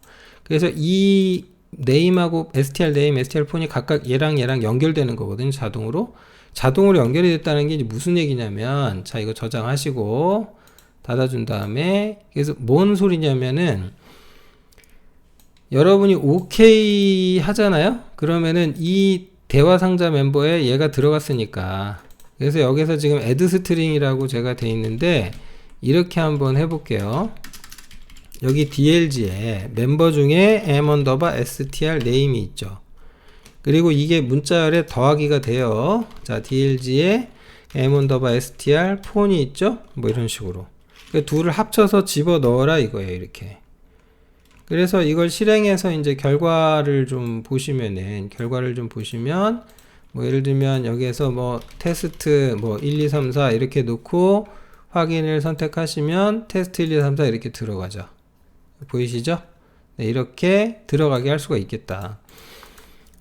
그래서 이 name하고 str name, str 폰이 각각 얘랑 연결되는 거거든요. 자동으로 연결이 됐다는 게 이제 무슨 얘기냐면, 자, 이거 저장하시고 닫아준 다음에, 그래서 뭔 소리냐면은 여러분이 OK 하잖아요. 그러면은 이 대화 상자 멤버에 얘가 들어갔으니까, 그래서 여기서 지금 add string이라고 제가 돼 있는데 이렇게 한번 해볼게요. 여기 DLG에 멤버 중에 m 언더바 str name이 있죠. 그리고 이게 문자열에 더하기가 돼요. 자, DLG에 m_str 폰이 있죠? 뭐 이런 식으로. 그 둘을 합쳐서 집어 넣어라 이거예요. 이렇게. 그래서 이걸 실행해서 이제 결과를 좀 보시면은, 뭐 예를 들면 여기에서 뭐 테스트 뭐 1, 2, 3, 4 이렇게 놓고 확인을 선택하시면 테스트 1, 2, 3, 4 이렇게 들어가죠. 보이시죠? 네, 이렇게 들어가게 할 수가 있겠다.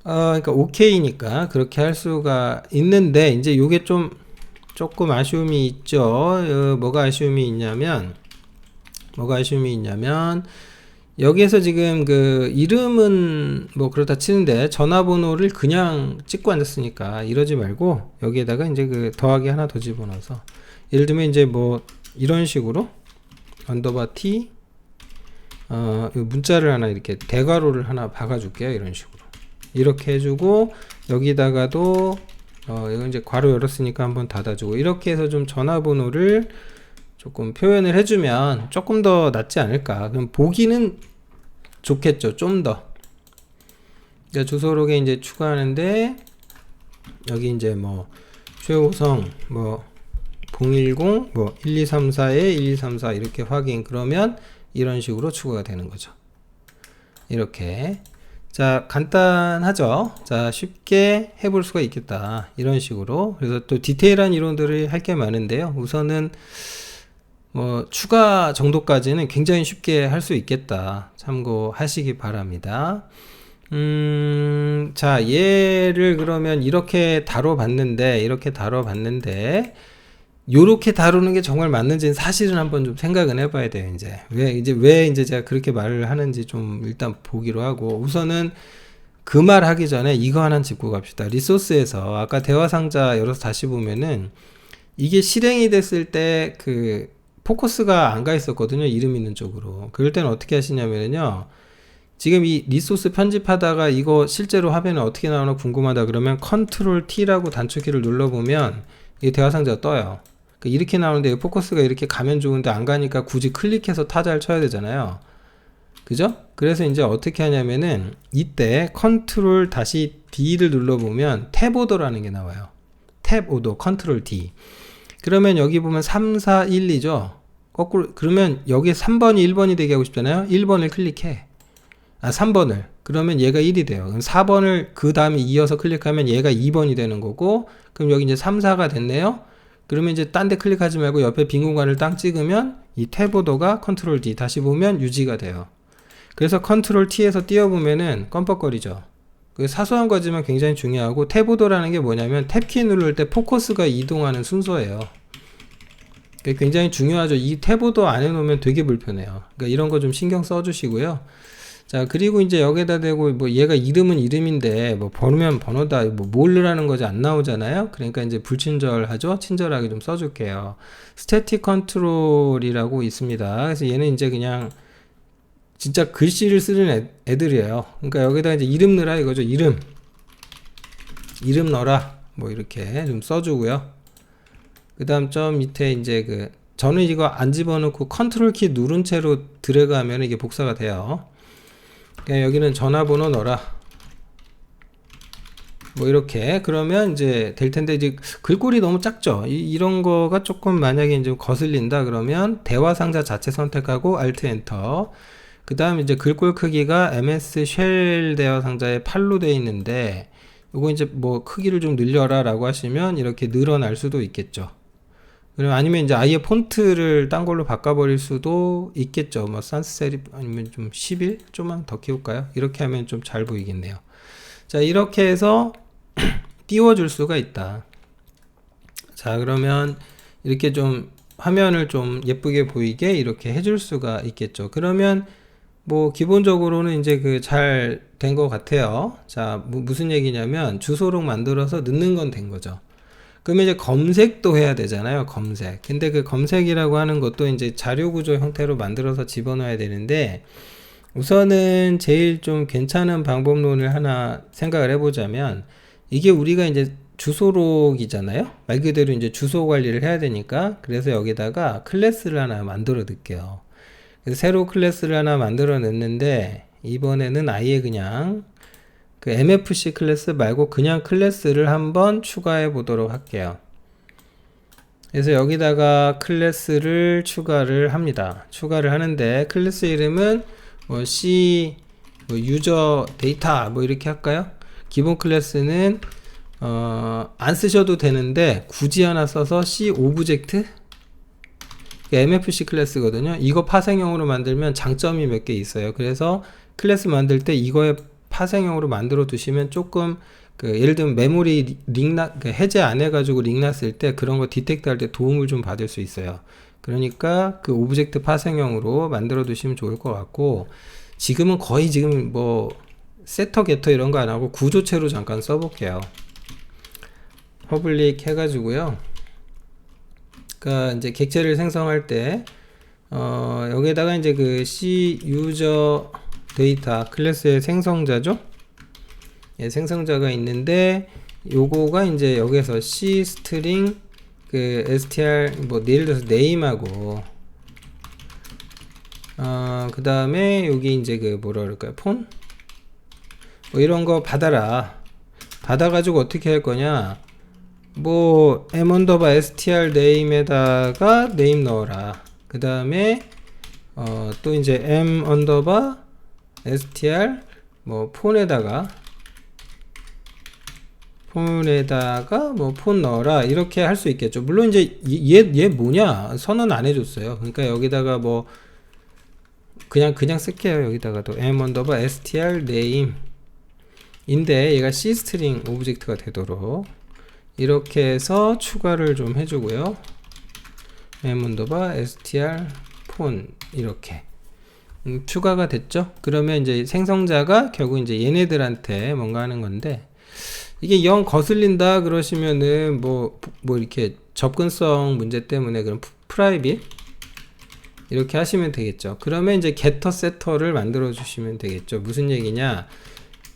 그러니까 OK니까 그렇게 할 수가 있는데, 이제 요게 조금 아쉬움이 있죠. 뭐가 아쉬움이 있냐면, 여기에서 지금 그 이름은 뭐 그렇다 치는데 전화번호를 그냥 찍고 앉았으니까 이러지 말고 여기에다가 이제 그 더하기 하나 더 집어넣어서, 예를 들면 이제 뭐 이런 식으로 언더바 t 문자를 하나 이렇게 대괄호를 하나 박아줄게요. 이런 식으로 이렇게 해주고, 여기다가도 이건 이제 괄호 열었으니까 한번 닫아주고, 이렇게 해서 좀 전화번호를 조금 표현을 해주면 조금 더 낫지 않을까. 그럼 보기는 좋겠죠. 좀 더. 그러니까 주소록에 이제 추가하는데, 여기 이제 뭐 최호성 뭐 010 뭐 1234에 1234 이렇게 확인, 그러면 이런 식으로 추가가 되는 거죠. 이렇게. 자, 간단하죠. 자, 쉽게 해볼 수가 있겠다. 이런 식으로. 그래서 또 디테일한 이론들을 할 게 많은데요. 우선은 뭐 추가 정도까지는 굉장히 쉽게 할 수 있겠다. 참고하시기 바랍니다. 자, 얘를 그러면 이렇게 다뤄봤는데, 요렇게 다루는 게 정말 맞는지는 사실은 한번 좀 생각은 해봐야 돼요. 왜 이제 제가 그렇게 말을 하는지 좀 일단 보기로 하고, 우선은 그 말 하기 전에 이거 하나 짚고 갑시다. 리소스에서 아까 대화 상자 열어서 다시 보면은 이게 실행이 됐을 때 그 포커스가 안 가 있었거든요. 이름 있는 쪽으로. 그럴 때는 어떻게 하시냐면요, 지금 이 리소스 편집하다가 이거 실제로 화면에 어떻게 나오나 궁금하다 그러면 컨트롤 T라고 단축키를 눌러보면 이 대화 상자가 떠요. 이렇게 나오는데 포커스가 이렇게 가면 좋은데 안 가니까 굳이 클릭해서 타자를 쳐야 되잖아요. 그죠? 그래서 이제 어떻게 하냐면은 이때 컨트롤 다시 D를 눌러보면 탭 오더라는 게 나와요. 탭 오더 컨트롤 D. 그러면 여기 보면 3, 4, 1, 2죠. 거꾸로, 그러면 여기 3번이 1번이 되게 하고 싶잖아요. 1번을 클릭해. 3번을. 그러면 얘가 1이 돼요. 그럼 4번을 그 다음에 이어서 클릭하면 얘가 2번이 되는 거고, 그럼 여기 이제 3, 4가 됐네요. 그러면 이제 딴 데 클릭하지 말고 옆에 빈 공간을 딱 찍으면 이 탭 오더가 컨트롤 D 다시 보면 유지가 돼요. 그래서 컨트롤 T에서 띄워보면은 껌뻑거리죠. 그 사소한 거지만 굉장히 중요하고, 탭 오더라는 게 뭐냐면 탭키 누를 때 포커스가 이동하는 순서예요. 굉장히 중요하죠. 이 탭 오더 안 해놓으면 되게 불편해요. 그러니까 이런 거 좀 신경 써주시고요. 자, 그리고 이제 여기다 대고 뭐 얘가 이름은 이름인데 뭐 번호면 번호다, 뭐 뭘르라는 거지 안 나오잖아요. 그러니까 이제 불친절하죠. 친절하게 좀 써줄게요. 스태틱 컨트롤이라고 있습니다. 그래서 얘는 이제 그냥 진짜 글씨를 쓰는 애들이에요. 그러니까 여기다 이제 이름 넣으라 이거죠. 이름 넣어라. 뭐 이렇게 좀 써주고요. 그 다음 점 밑에 이제 저는 이거 안 집어넣고 컨트롤 키 누른 채로 드래그 하면 이게 복사가 돼요. 그냥 여기는 전화번호 넣어라. 뭐 이렇게. 그러면 이제 될 텐데, 이제 글꼴이 너무 작죠. 이런 거가 조금 만약에 이제 거슬린다 그러면 대화 상자 자체 선택하고 Alt 엔터. 그 다음 이제 글꼴 크기가 MS 쉘 대화 상자에 8로 되어 있는데, 요거 이제 뭐 크기를 좀 늘려라 라고 하시면 이렇게 늘어날 수도 있겠죠. 그럼 아니면 이제 아예 폰트를 딴 걸로 바꿔버릴 수도 있겠죠. 뭐 산스세리프 아니면 좀 11 좀만 더 키울까요? 이렇게 하면 좀 잘 보이겠네요. 자, 이렇게 해서 띄워줄 수가 있다. 자, 그러면 이렇게 좀 화면을 좀 예쁘게 보이게 이렇게 해줄 수가 있겠죠. 그러면 뭐 기본적으로는 이제 잘 된 것 같아요. 자, 무슨 얘기냐면 주소록 만들어서 넣는 건 된 거죠. 그러면 이제 검색도 해야 되잖아요. 검색. 근데 그 검색이라고 하는 것도 이제 자료 구조 형태로 만들어서 집어넣어야 되는데, 우선은 제일 좀 괜찮은 방법론을 하나 생각을 해보자면, 이게 우리가 이제 주소록이잖아요. 말 그대로 이제 주소 관리를 해야 되니까, 그래서 여기다가 클래스를 하나 만들어 넣을게요. 그래서 새로 클래스를 하나 만들어 넣는데, 이번에는 아예 그냥 그 MFC 클래스 말고 그냥 클래스를 한번 추가해 보도록 할게요. 그래서 여기다가 클래스를 추가를 합니다. 추가를 하는데 클래스 이름은 뭐 C 뭐 유저 데이터 뭐 이렇게 할까요? 기본 클래스는 안 쓰셔도 되는데 굳이 하나 써서 C 오브젝트 MFC 클래스거든요. 이거 파생형으로 만들면 장점이 몇 개 있어요. 그래서 클래스 만들 때 이거에 파생형으로 만들어 두시면 조금 예를 들면 메모리 해제 안 해가지고 링 났을 때 그런 거 디텍트 할 때 도움을 좀 받을 수 있어요. 그러니까 그 오브젝트 파생형으로 만들어 두시면 좋을 것 같고, 지금은 거의 지금 뭐 세터 게터 이런 거 안 하고 구조체로 잠깐 써볼게요. 퍼블릭 해가지고요. 그러니까 이제 객체를 생성할 때 여기에다가 이제 그 C 유저 데이터 클래스의 생성자죠. 예, 생성자가 있는데 요거가 이제 여기서 C 스트링 그 str 뭐 예를 들어서 name하고 그 다음에 여기 이제 그 뭐라 그럴까요, 폰 뭐 이런 거 받아라. 받아가지고 어떻게 할 거냐, 뭐 m 언더바 str name에다가 name 넣어라. 그 다음에 또 이제 m 언더바 str 뭐 폰에다가 뭐 폰 넣어라, 이렇게 할 수 있겠죠. 물론 이제 얘 뭐냐 선언 안 해줬어요. 그러니까 여기다가 뭐 그냥 쓸게요. 여기다가도 m 언더바 str name 인데 얘가 C 스트링 오브젝트가 되도록 이렇게 해서 추가를 좀 해주고요. m 언더바 str 폰 이렇게 추가가 됐죠. 그러면 이제 생성자가 결국 이제 얘네들한테 뭔가 하는 건데, 이게 영 거슬린다 그러시면은 뭐 이렇게 접근성 문제 때문에 그럼 프라이빗 이렇게 하시면 되겠죠. 그러면 이제 getter setter를 만들어 주시면 되겠죠. 무슨 얘기냐,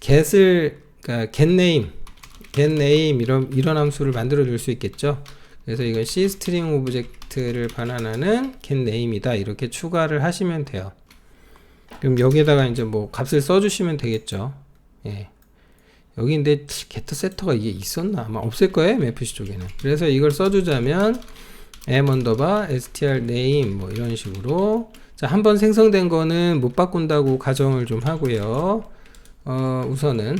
get을 그러니까 getName 이런 함수를 만들어 줄 수 있겠죠. 그래서 이건 C 스트링 오브젝트를 반환하는 getName이다, 이렇게 추가를 하시면 돼요. 그럼 여기에다가 이제 뭐 값을 써 주시면 되겠죠. 예. 여기 근데 getter setter가 이게 있었나? 아마 없을 거예요, MFC 쪽에는. 그래서 이걸 써주자면 m 언더바 str name 뭐 이런 식으로. 자, 한번 생성된 거는 못 바꾼다고 가정을 좀 하고요. 우선은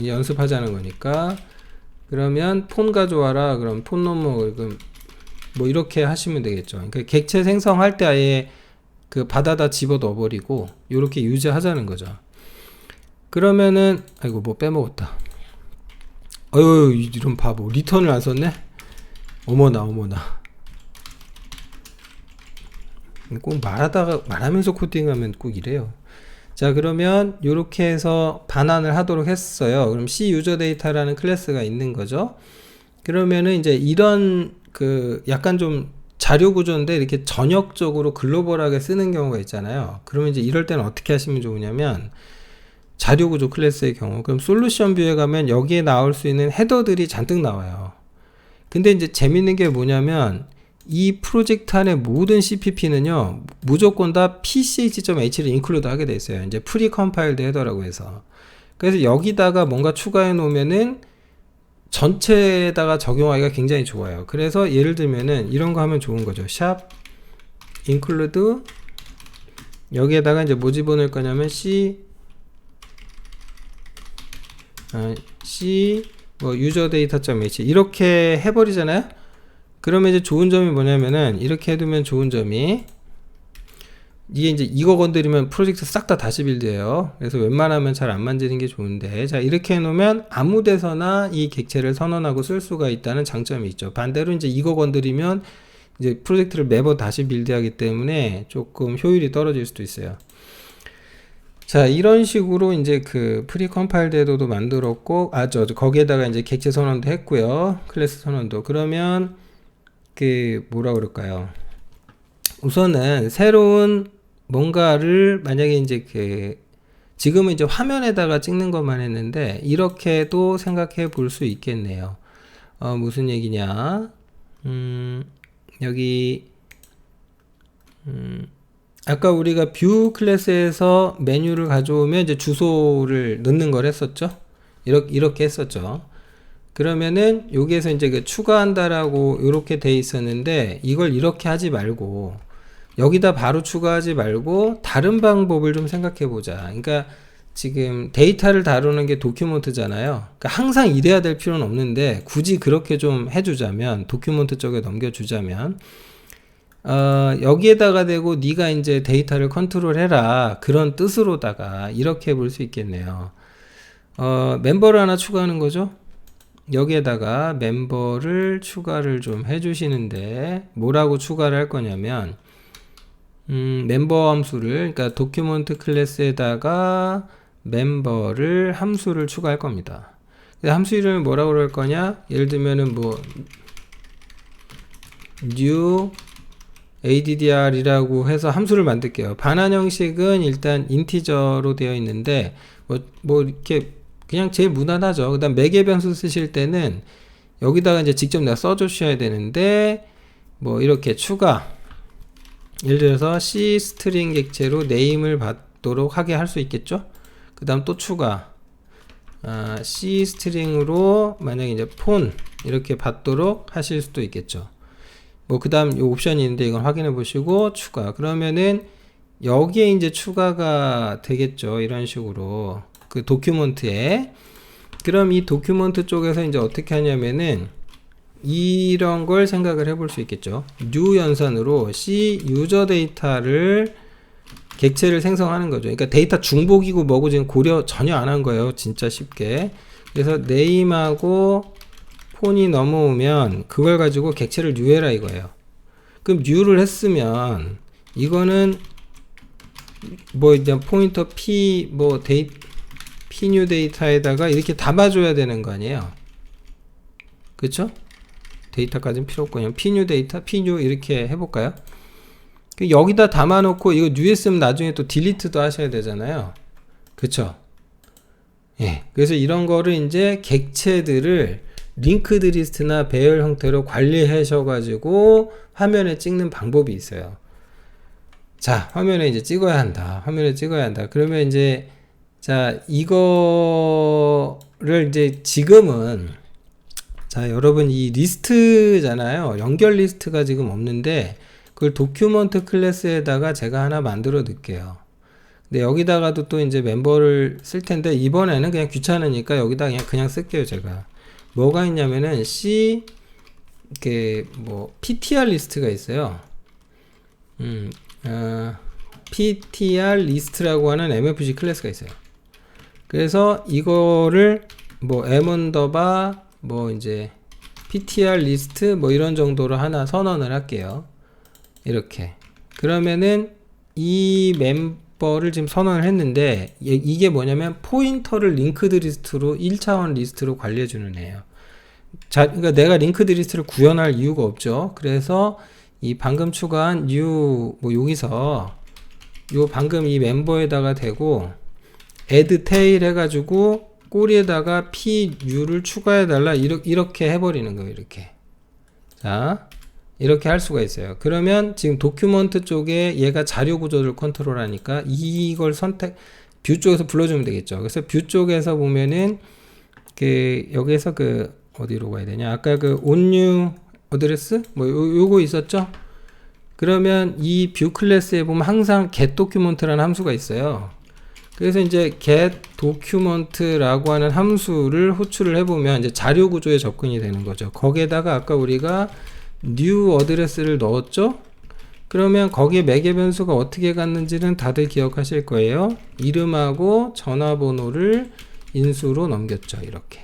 연습하자는 거니까, 그러면 폰 가져와라. 그럼 폰 넘어 뭐 이렇게 하시면 되겠죠. 그러니까 객체 생성할 때 아예 그 받아다 집어 넣어버리고 이렇게 유지하자는 거죠. 그러면은 아이고 뭐 빼먹었다. 어휴 이런 바보, 리턴을 안 썼네. 어머나 꼭 말하면서 코딩하면 꼭 이래요. 자, 그러면 이렇게 해서 반환을 하도록 했어요. 그럼 C 유저 데이터라는 클래스가 있는 거죠. 그러면은 이제 이런 그 약간 좀 자료 구조인데 이렇게 전역적으로 글로벌하게 쓰는 경우가 있잖아요. 그러면 이제 이럴 때는 어떻게 하시면 좋으냐면, 자료 구조 클래스의 경우, 그럼 솔루션 뷰에 가면 여기에 나올 수 있는 헤더들이 잔뜩 나와요. 근데 이제 재밌는 게 뭐냐면, 이 프로젝트 안에 모든 CPP는요 무조건 다 pch.h를 인클루드 하게 돼 있어요. 이제 프리 컴파일드 헤더라고 해서. 그래서 여기다가 뭔가 추가해 놓으면은 전체에다가 적용하기가 굉장히 좋아요. 그래서 예를 들면은 이런 거 하면 좋은 거죠. 샵 include 여기에다가 이제 뭐 집어넣을 거냐면 C 뭐 user data.h 이렇게 해버리잖아요. 그러면 이제 좋은 점이 뭐냐면은, 이렇게 해두면 좋은 점이, 이게 이제 이거 건드리면 프로젝트 싹 다 다시 빌드해요. 그래서 웬만하면 잘 안 만지는 게 좋은데, 자 이렇게 해놓으면 아무 데서나 이 객체를 선언하고 쓸 수가 있다는 장점이 있죠. 반대로 이제 이거 건드리면 이제 프로젝트를 매번 다시 빌드하기 때문에 조금 효율이 떨어질 수도 있어요. 자, 이런 식으로 이제 그 프리 컴파일 데도도 만들었고, 거기에다가 이제 객체 선언도 했고요. 클래스 선언도. 그러면 그 뭐라 그럴까요? 우선은 새로운 뭔가를 만약에 이제 그 지금은 이제 화면에다가 찍는 것만 했는데 이렇게도 생각해 볼 수 있겠네요. 무슨 얘기냐? 여기 아까 우리가 뷰 클래스에서 메뉴를 가져오면 이제 주소를 넣는 걸 했었죠. 이렇게 했었죠. 그러면은 여기에서 이제 그 추가한다라고 이렇게 돼 있었는데 이걸 이렇게 하지 말고 여기다 바로 추가하지 말고 다른 방법을 좀 생각해 보자. 그러니까 지금 데이터를 다루는 게 도큐먼트잖아요. 그러니까 항상 이래야 될 필요는 없는데 굳이 그렇게 좀 해주자면, 도큐먼트 쪽에 넘겨주자면, 여기에다가 대고 네가 이제 데이터를 컨트롤해라, 그런 뜻으로다가 이렇게 볼 수 있겠네요. 멤버를 하나 추가하는 거죠. 여기에다가 멤버를 추가를 좀 해주시는데 뭐라고 추가를 할 거냐면, 멤버 함수를, 그러니까 도큐먼트 클래스에다가 멤버를 함수를 추가할 겁니다. 함수 이름을 뭐라고 그럴 거냐? 예를 들면은 뭐 new addr이라고 해서 함수를 만들게요. 반환 형식은 일단 인티저로 되어 있는데 뭐 이렇게 그냥 제일 무난하죠. 그 다음 매개 변수 쓰실 때는 여기다가 이제 직접 내가 써주셔야 되는데, 뭐 이렇게 추가, 예를 들어서 C 스트링 객체로 네임을 받도록 하게 할 수 있겠죠. 그 다음 또 추가, C 스트링으로 만약에 이제 폰 이렇게 받도록 하실 수도 있겠죠. 뭐 그 다음 요 옵션이 있는데 이건 확인해 보시고 추가, 그러면은 여기에 이제 추가가 되겠죠. 이런 식으로 그 도큐먼트에. 그럼 이 도큐먼트 쪽에서 이제 어떻게 하냐면은 이런 걸 생각을 해볼 수 있겠죠. new 연산으로 C 유저 데이터를 객체를 생성하는 거죠. 그러니까 데이터 중복이고 뭐고 지금 고려 전혀 안 한 거예요. 진짜 쉽게. 그래서 네임하고 폰이 넘어오면 그걸 가지고 객체를 new해라 이거예요. 그럼 new를 했으면 이거는 뭐 이제 포인터 p 뭐 p new 데이터에다가 이렇게 담아줘야 되는 거 아니에요. 그쵸? 데이터까지는 필요 없고 그냥 p new 데이터, p new 이렇게 해볼까요? 여기다 담아놓고 이거 new 했으면 나중에 또 딜리트도 하셔야 되잖아요. 그쵸? 예. 그래서 이런 거를 이제 객체들을 링크드 리스트나 배열 형태로 관리하셔가지고 화면에 찍는 방법이 있어요. 자, 화면에 이제 찍어야 한다. 화면에 찍어야 한다. 그러면 이제, 자, 이거를 이제 지금은, 자, 여러분 이 리스트잖아요. 연결 리스트가 지금 없는데, 그걸 도큐먼트 클래스에다가 제가 하나 만들어 놓을게요. 근데 여기다가도 또 이제 멤버를 쓸 텐데, 이번에는 그냥 귀찮으니까 여기다 그냥 쓸게요, 제가. 뭐가 있냐면은 C 뭐 ptr 리스트가 있어요. ptr 리스트라고 하는 mfg 클래스가 있어요. 그래서 이거를 뭐 m_, 뭐 이제 ptr 리스트 뭐 이런 정도로 하나 선언을 할게요. 이렇게. 그러면은 이 멤버를 지금 선언을 했는데 이게 뭐냐면 포인터를 링크드 리스트로 1차원 리스트로 관리해 주는 애예요. 자, 그러니까 내가 링크드 리스트를 구현할 이유가 없죠. 그래서 이 방금 추가한 new 뭐 여기서 요 방금 이 멤버에다가 대고 add tail 해가지고 꼬리에다가 pu를 추가해 달라 이렇게 해버리는 거예요. 이렇게. 자, 이렇게 할 수가 있어요. 그러면 지금 도큐먼트 쪽에 얘가 자료 구조를 컨트롤하니까 이걸 뷰 쪽에서 불러주면 되겠죠. 그래서 뷰 쪽에서 보면은 여기에서 어디로 가야 되냐? 아까 onNew 어드레스 뭐 요거 있었죠? 그러면 이 뷰 클래스에 보면 항상 getDocument라는 함수가 있어요. 그래서 이제 getDocument라고 하는 함수를 호출을 해보면 이제 자료 구조에 접근이 되는 거죠. 거기에다가 아까 우리가 new 어드레스를 넣었죠? 그러면 거기에 매개 변수가 어떻게 갔는지는 다들 기억하실 거예요. 이름하고 전화번호를 인수로 넘겼죠. 이렇게.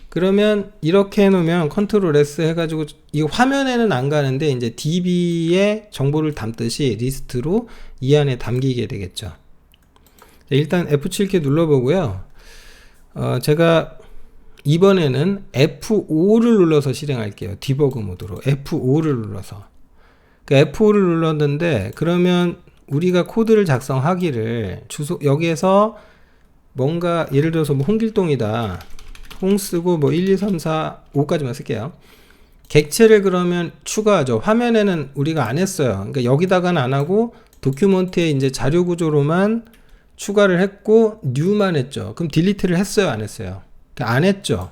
그러면 이렇게 해놓으면 컨트롤 S 해가지고 이 화면에는 안 가는데 이제 DB에 정보를 담듯이 리스트로 이 안에 담기게 되겠죠. 일단 F7키 눌러보고요. 제가 이번에는 F5를 눌러서 실행할게요. 디버그 모드로 F5를 눌러서. F5를 눌렀는데 그러면 우리가 코드를 작성하기를 여기에서 뭔가 예를 들어서 뭐 홍길동이다. 홍 쓰고 뭐 1, 2, 3, 4, 5까지만 쓸게요. 객체를 그러면 추가하죠. 화면에는 우리가 안 했어요. 그러니까 여기다가는 안 하고 도큐먼트에 이제 자료 구조로만 추가를 했고 new만 했죠. 그럼 딜리트를 했어요, 안 했어요? 안 했죠.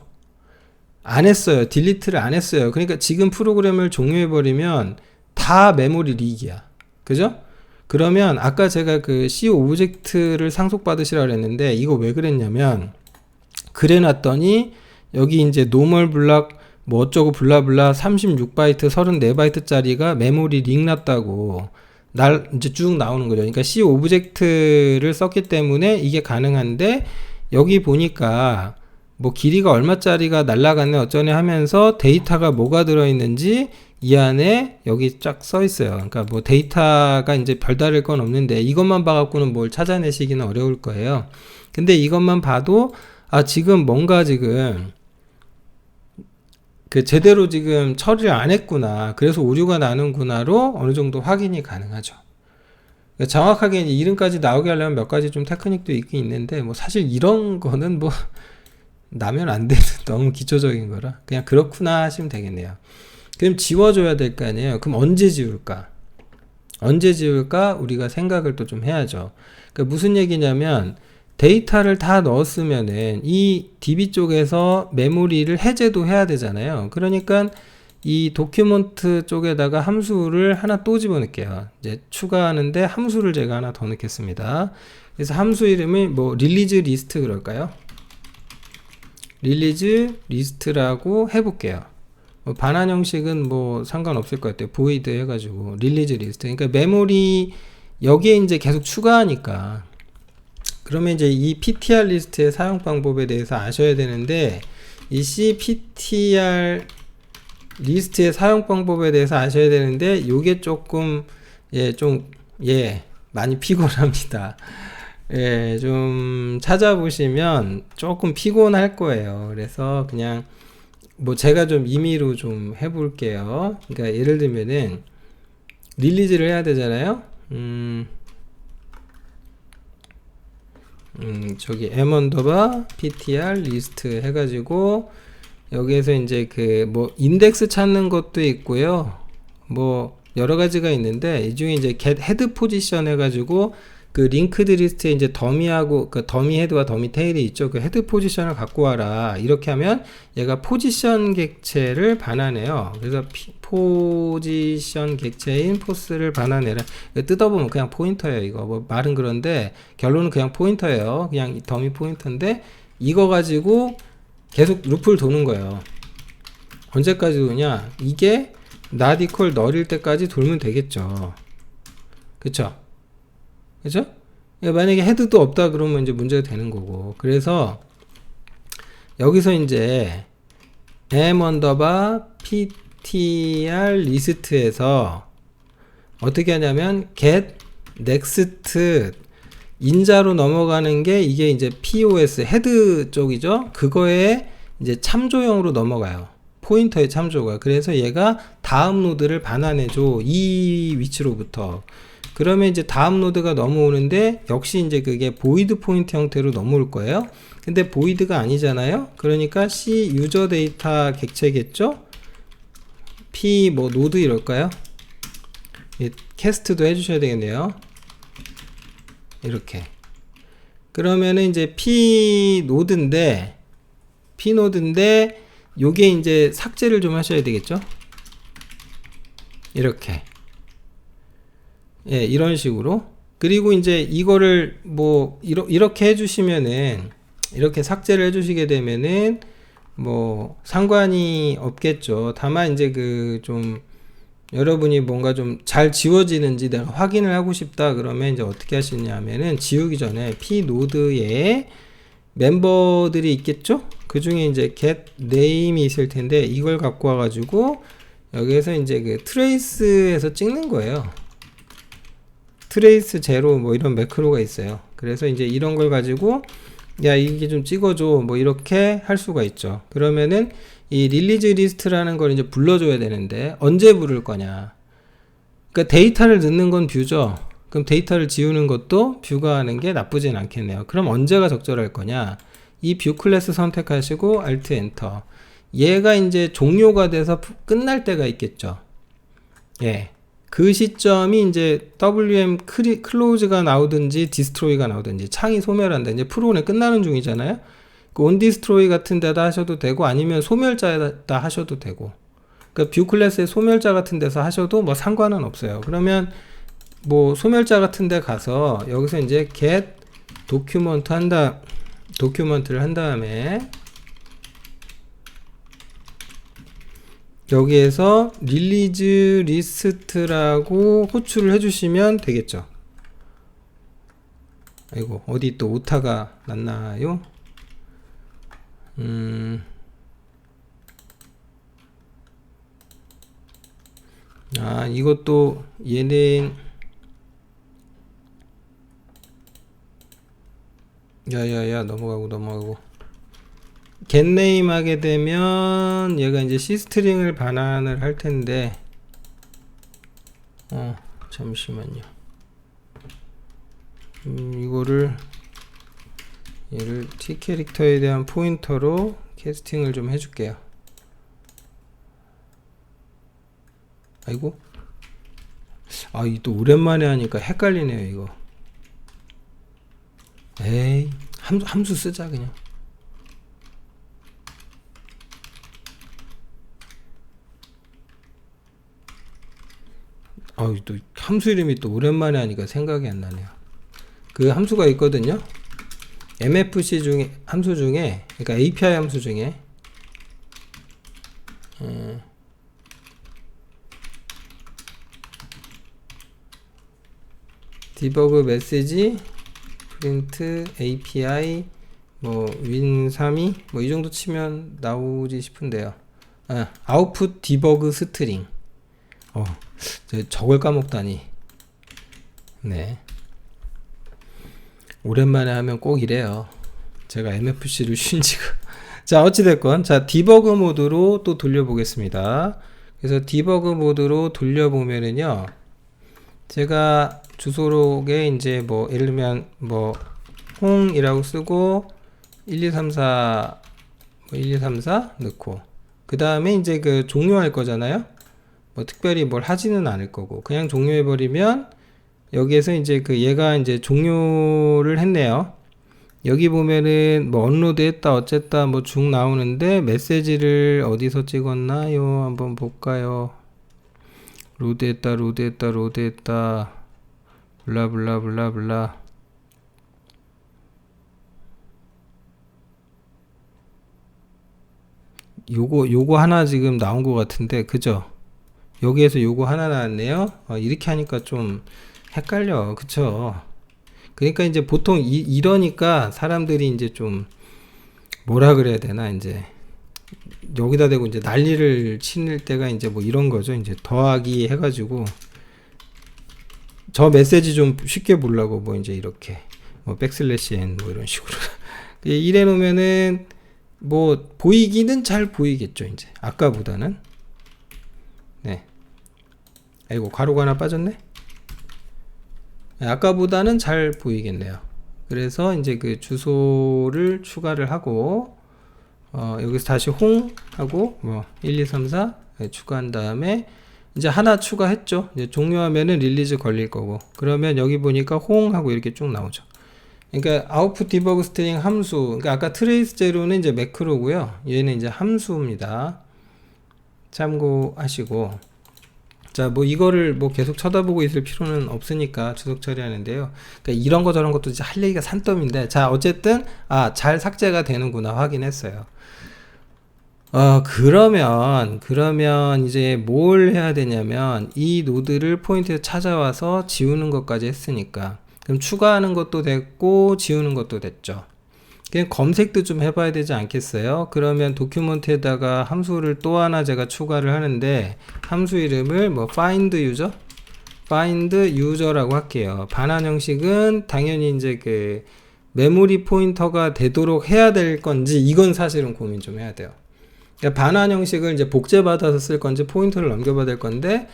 안 했어요. 딜리트를 안 했어요. 그러니까 지금 프로그램을 종료해버리면 다 메모리 리익이야. 그죠? 그러면 아까 제가 그 C 오브젝트를 상속받으시라고 했는데 이거 왜 그랬냐면 그래 놨더니 여기 이제 노멀 블락 뭐 어쩌고 블라블라 36바이트 34바이트 짜리가 메모리 릭 났다고 이제 쭉 나오는 거죠. 그러니까 C 오브젝트를 썼기 때문에 이게 가능한데 여기 보니까 뭐 길이가 얼마짜리가 날라갔네 어쩌네 하면서 데이터가 뭐가 들어있는지 이 안에 여기 쫙 써 있어요. 그러니까 뭐 데이터가 이제 별다를 건 없는데 이것만 봐갖고는 뭘 찾아내시기는 어려울 거예요. 근데 이것만 봐도 아 지금 뭔가 지금 그 제대로 지금 처리를 안 했구나. 그래서 오류가 나는구나로 어느 정도 확인이 가능하죠. 그러니까 정확하게 이제 이름까지 나오게 하려면 몇 가지 좀 테크닉도 있긴 있는데 뭐 사실 이런 거는 뭐 나면 안 되는 너무 기초적인 거라 그냥 그렇구나 하시면 되겠네요. 그럼 지워줘야 될 거 아니에요. 그럼 언제 지울까? 언제 지울까? 우리가 생각을 또 좀 해야죠. 그러니까 무슨 얘기냐면 데이터를 다 넣었으면은 이 DB 쪽에서 메모리를 해제도 해야 되잖아요. 그러니까 이 도큐먼트 쪽에다가 함수를 하나 또 집어넣을게요. 이제 추가하는데 함수를 제가 하나 더 넣겠습니다. 그래서 함수 이름을 뭐 릴리즈 리스트 그럴까요? 릴리즈 리스트라고 해볼게요. 뭐 반환 형식은 뭐 상관없을 것 같아요. 보이드 해가지고 릴리즈 리스트. 그러니까 메모리 여기에 이제 계속 추가하니까 그러면 이제 이 ptr 리스트의 사용 방법에 대해서 아셔야 되는데 이 cptr 리스트의 사용 방법에 대해서 아셔야 되는데 요게 조금 많이 피곤합니다. 예, 좀 찾아보시면 조금 피곤할 거예요. 그래서 그냥 뭐 제가 좀 임의로 좀 해볼게요. 그러니까 예를 들면은 릴리즈를 해야 되잖아요. 저기 m_ptr 리스트 해가지고 여기에서 이제 그 뭐 인덱스 찾는 것도 있고요. 뭐 여러 가지가 있는데 이 중에 이제 get head position 해가지고 그 링크드 리스트에 이제 더미하고 그 더미 헤드와 더미 테일이 있죠. 그 헤드 포지션을 갖고 와라. 이렇게 하면 얘가 포지션 객체를 반환해요. 그래서 포지션 객체인 포스를 반환해라. 뜯어보면 그냥 포인터예요. 이거 뭐 말은 그런데 결론은 그냥 포인터예요. 그냥 더미 포인터인데 이거 가지고 계속 루프를 도는 거예요. 언제까지 도냐? 이게 not equal null일 때까지 돌면 되겠죠. 그쵸? 그죠? 만약에 헤드도 없다 그러면 이제 문제가 되는 거고. 그래서 여기서 이제 m_ptr 리스트에서 어떻게 하냐면 get next 인자로 넘어가는 게 이게 이제 POS 헤드 쪽이죠. 그거에 이제 참조형으로 넘어가요. 포인터의 참조가. 그래서 얘가 다음 노드를 반환해줘. 이 위치로부터. 그러면 이제 다음 노드가 넘어오는데 역시 이제 그게 보이드 포인트 형태로 넘어올 거예요. 근데 보이드가 아니잖아요. 그러니까 C 유저 데이터 객체겠죠. P 뭐 노드 이럴까요? 캐스트도 해주셔야 되겠네요. 이렇게. 그러면은 이제 P 노드인데 요게 이제 삭제를 좀 하셔야 되겠죠. 이렇게. 예, 이런 식으로. 그리고 이제 이거를 뭐 이렇게 해주시면은 이렇게 삭제를 해주시게 되면은 뭐 상관이 없겠죠. 다만 이제 그 좀 여러분이 뭔가 좀 잘 지워지는지 내가 확인을 하고 싶다 그러면 이제 어떻게 하시냐면은 지우기 전에 P 노드에 멤버들이 있겠죠. 그 중에 이제 get name이 있을 텐데 이걸 갖고 와가지고 여기에서 이제 그 트레이스에서 찍는 거예요. 트레이스 제로 뭐 이런 매크로가 있어요. 그래서 이제 이런 걸 가지고 야 이게 좀 찍어줘 뭐 이렇게 할 수가 있죠. 그러면은 이 릴리즈 리스트라는 걸 이제 불러줘야 되는데 언제 부를 거냐. 그러니까 데이터를 넣는 건 뷰죠. 그럼 데이터를 지우는 것도 뷰가 하는 게 나쁘진 않겠네요. 그럼 언제가 적절할 거냐. 이 뷰 클래스 선택하시고 Alt 엔터. 얘가 이제 종료가 돼서 끝날 때가 있겠죠. 예. 그 시점이 이제 WM 클로즈가 나오든지 디스트로이가 나오든지 창이 소멸한다. 이제 프로그램 끝나는 중이잖아요. 그 온디스트로이 같은 데다 하셔도 되고 아니면 소멸자에다 하셔도 되고. 그러니까 뷰 클래스의 소멸자 같은 데서 하셔도 뭐 상관은 없어요. 그러면 뭐 소멸자 같은 데 가서 여기서 이제 get 도큐먼트를 한 다음에 여기에서 릴리즈 리스트라고 호출을 해주시면 되겠죠. 아이고 어디 또 오타가 났나요? 이것도 얘는 야야야 넘어가고 getName 하게 되면 얘가 이제 C스트링을 반환을 할 텐데 잠시만요. 얘를 T 캐릭터에 대한 포인터로 캐스팅을 좀 해줄게요. 아이고 이 또 오랜만에 하니까 헷갈리네요 이거. 에이 함수 쓰자 그냥. 또 함수 이름이 또 오랜만에 하니까 생각이 안 나네요. 그 함수가 있거든요. MFC 중에 함수 중에 그러니까 API 함수 중에 디버그 메시지 프린트 API 뭐 win32 뭐 이 정도 치면 나오지 싶은데요. 아웃풋 디버그 스트링. 저걸 까먹다니. 네. 오랜만에 하면 꼭 이래요. 제가 MFC를 쉰 지가. 자, 어찌됐건. 자, 디버그 모드로 또 돌려보겠습니다. 그래서 디버그 모드로 돌려보면은요. 제가 주소록에 이제 뭐, 예를 들면 뭐, 홍이라고 쓰고, 1234, 1234 넣고, 그 다음에 이제 그 종료할 거잖아요. 뭐 특별히 뭘 하지는 않을 거고 그냥 종료해 버리면 여기에서 이제 그 얘가 이제 종료를 했네요. 여기 보면은 뭐 업로드 했다 어쨌다 뭐 쭉 나오는데 메시지를 어디서 찍었나요? 한번 볼까요? 로드했다 블라블라블라블라. 요거 하나 지금 나온 것 같은데 그죠? 여기에서 요거 하나 나왔네요. 이렇게 하니까 좀 헷갈려. 그쵸? 그러니까 이제 보통 이러니까 사람들이 이제 좀 뭐라 그래야 되나 이제 여기다 대고 이제 난리를 치는 때가 이제 뭐 이런 거죠. 이제 더하기 해가지고 저 메시지 좀 쉽게 보려고 뭐 이제 이렇게 뭐 백슬래시 n 뭐 이런 식으로 이래 놓으면은 뭐 보이기는 잘 보이겠죠. 이제 아까보다는. 네. 아이고 괄호가 하나 빠졌네. 아까보다는 잘 보이겠네요. 그래서 이제 그 주소를 추가를 하고 여기서 다시 홍 하고 뭐 1234 추가한 다음에 이제 하나 추가했죠. 이제 종료하면은 릴리즈 걸릴 거고 그러면 여기 보니까 홍 하고 이렇게 쭉 나오죠. 그러니까 아웃풋 디버그 스트링 함수. 그러니까 아까 트레이스 제로는 이제 매크로고요. 얘는 이제 함수입니다. 참고하시고 자, 뭐 이거를 뭐 계속 쳐다보고 있을 필요는 없으니까 주석 처리하는데요. 그러니까 이런 거 저런 것도 이제 할 얘기가 산더미인데 자, 어쨌든 잘 삭제가 되는구나 확인했어요. 그러면 이제 뭘 해야 되냐면 이 노드를 포인트에 찾아와서 지우는 것까지 했으니까 그럼 추가하는 것도 됐고 지우는 것도 됐죠. 그냥 검색도 좀 해봐야 되지 않겠어요? 그러면 도큐먼트에다가 함수를 또 하나 제가 추가를 하는데 함수 이름을 뭐 find user라고 할게요. 반환 형식은 당연히 이제 그 메모리 포인터가 되도록 해야 될 건지 이건 사실은 고민 좀 해야 돼요. 그러니까 반환 형식을 이제 복제받아서 쓸 건지 포인터를 넘겨받을 건데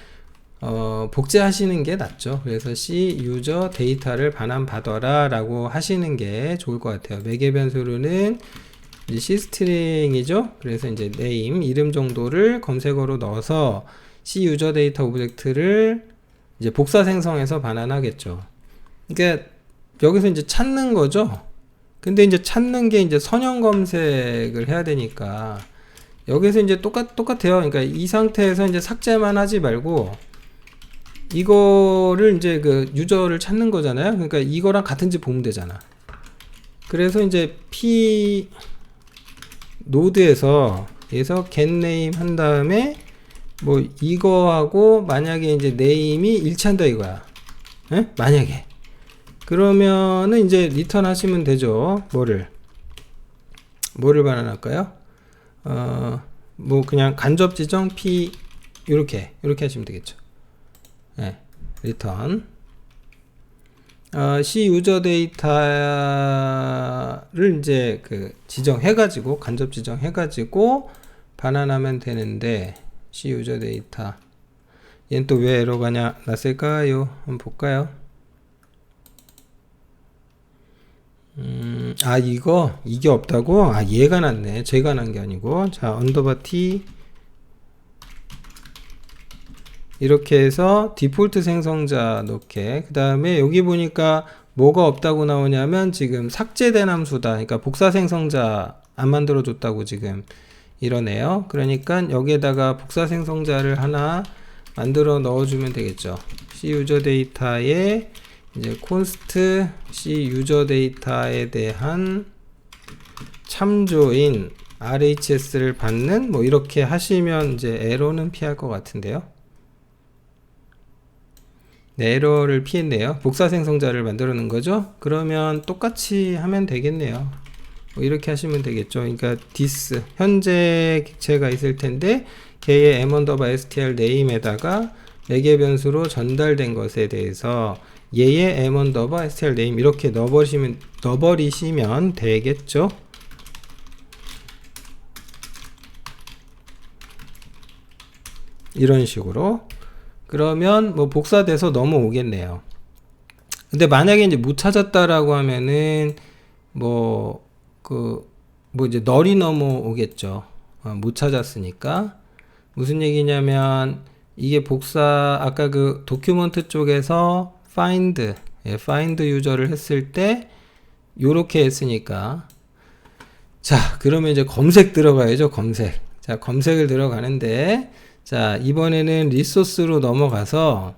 복제하시는 게 낫죠. 그래서 C 유저 데이터를 반환 받아라 라고 하시는 게 좋을 것 같아요. 매개 변수로는 이제 C 스트링이죠. 그래서 이제 name 이름 정도를 검색어로 넣어서 C 유저 데이터 오브젝트를 이제 복사 생성해서 반환하겠죠. 그러니까 여기서 이제 찾는 거죠. 근데 이제 찾는 게 이제 선형 검색을 해야 되니까 여기서 이제 똑같아요. 그러니까 이 상태에서 이제 삭제만 하지 말고 이거를 이제 그 유저를 찾는 거잖아요. 그러니까 이거랑 같은지 보면 되잖아. 그래서 이제 p 노드에서 getName 한 다음에 뭐 이거하고 만약에 이제 네임이 일치한다 이거야. 에? 만약에 그러면은 이제 리턴 하시면 되죠. 뭐를 반환할까요? 뭐 그냥 간접 지정 p 이렇게 하시면 되겠죠. 네, 리턴. C 유저 데이터를 이제 그 지정해가지고 간접 지정해가지고 반환하면 되는데 C 유저 데이터 얘는 또 왜 에러가 났을까요? 한번 볼까요? 이게 없다고? 얘가 났네. 제가 난 게 아니고. 자, 언더바 t 이렇게 해서 디폴트 생성자 넣게. 그 다음에 여기 보니까 뭐가 없다고 나오냐면 지금 삭제된 함수다. 그러니까 복사 생성자 안 만들어 줬다고 지금 이러네요. 그러니까 여기에다가 복사 생성자를 하나 만들어 넣어주면 되겠죠. C 유저 데이터에 이제 const C 유저 데이터에 대한 참조인 RHS를 받는 뭐 이렇게 하시면 이제 에러는 피할 것 같은데요. 네, 에러를 피했네요. 복사 생성자를 만들어 놓은 거죠. 그러면 똑같이 하면 되겠네요. 뭐 이렇게 하시면 되겠죠. 그러니까 this 현재 객체가 있을 텐데 걔의 m_str name에다가 매개 변수로 전달된 것에 대해서 얘의 m_str name 이렇게 넣어버리시면 되겠죠. 이런 식으로. 그러면 뭐 복사돼서 넘어오겠네요. 근데 만약에 이제 못 찾았다라고 하면은 이제 널이 넘어오겠죠. 못 찾았으니까. 무슨 얘기냐면 이게 복사 아까 그 도큐먼트 쪽에서 find 유저를 했을 때 요렇게 했으니까 자, 그러면 이제 검색 들어가야죠. 검색. 자, 검색을 들어가는데 자, 이번에는 리소스로 넘어가서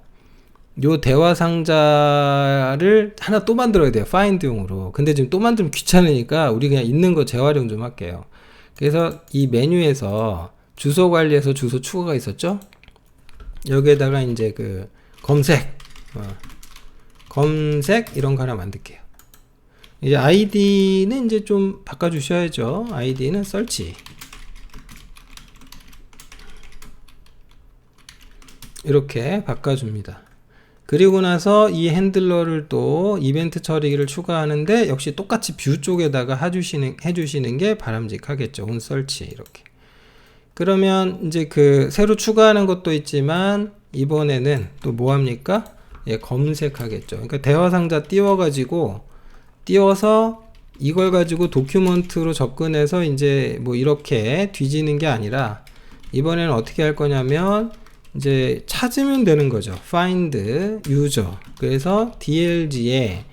요 대화 상자를 하나 또 만들어야 돼요. find용으로. 근데 지금 또 만들면 귀찮으니까 우리 그냥 있는 거 재활용 좀 할게요. 그래서 이 메뉴에서 주소 관리에서 주소 추가가 있었죠? 여기에다가 이제 그 검색 이런 거 하나 만들게요. 이제 아이디는 이제 좀 바꿔주셔야죠. 아이디는 search. 이렇게 바꿔줍니다. 그리고 나서 이 핸들러를 또 이벤트 처리기를 추가하는데 역시 똑같이 뷰 쪽에다가 해주시는 게 바람직하겠죠. on search 이렇게. 그러면 이제 그 새로 추가하는 것도 있지만 이번에는 또 뭐 합니까? 검색하겠죠. 그러니까 대화 상자 띄워서 이걸 가지고 도큐먼트로 접근해서 이제 뭐 이렇게 뒤지는 게 아니라 이번에는 어떻게 할 거냐면 이제 찾으면 되는 거죠. find user. 그래서 dlg에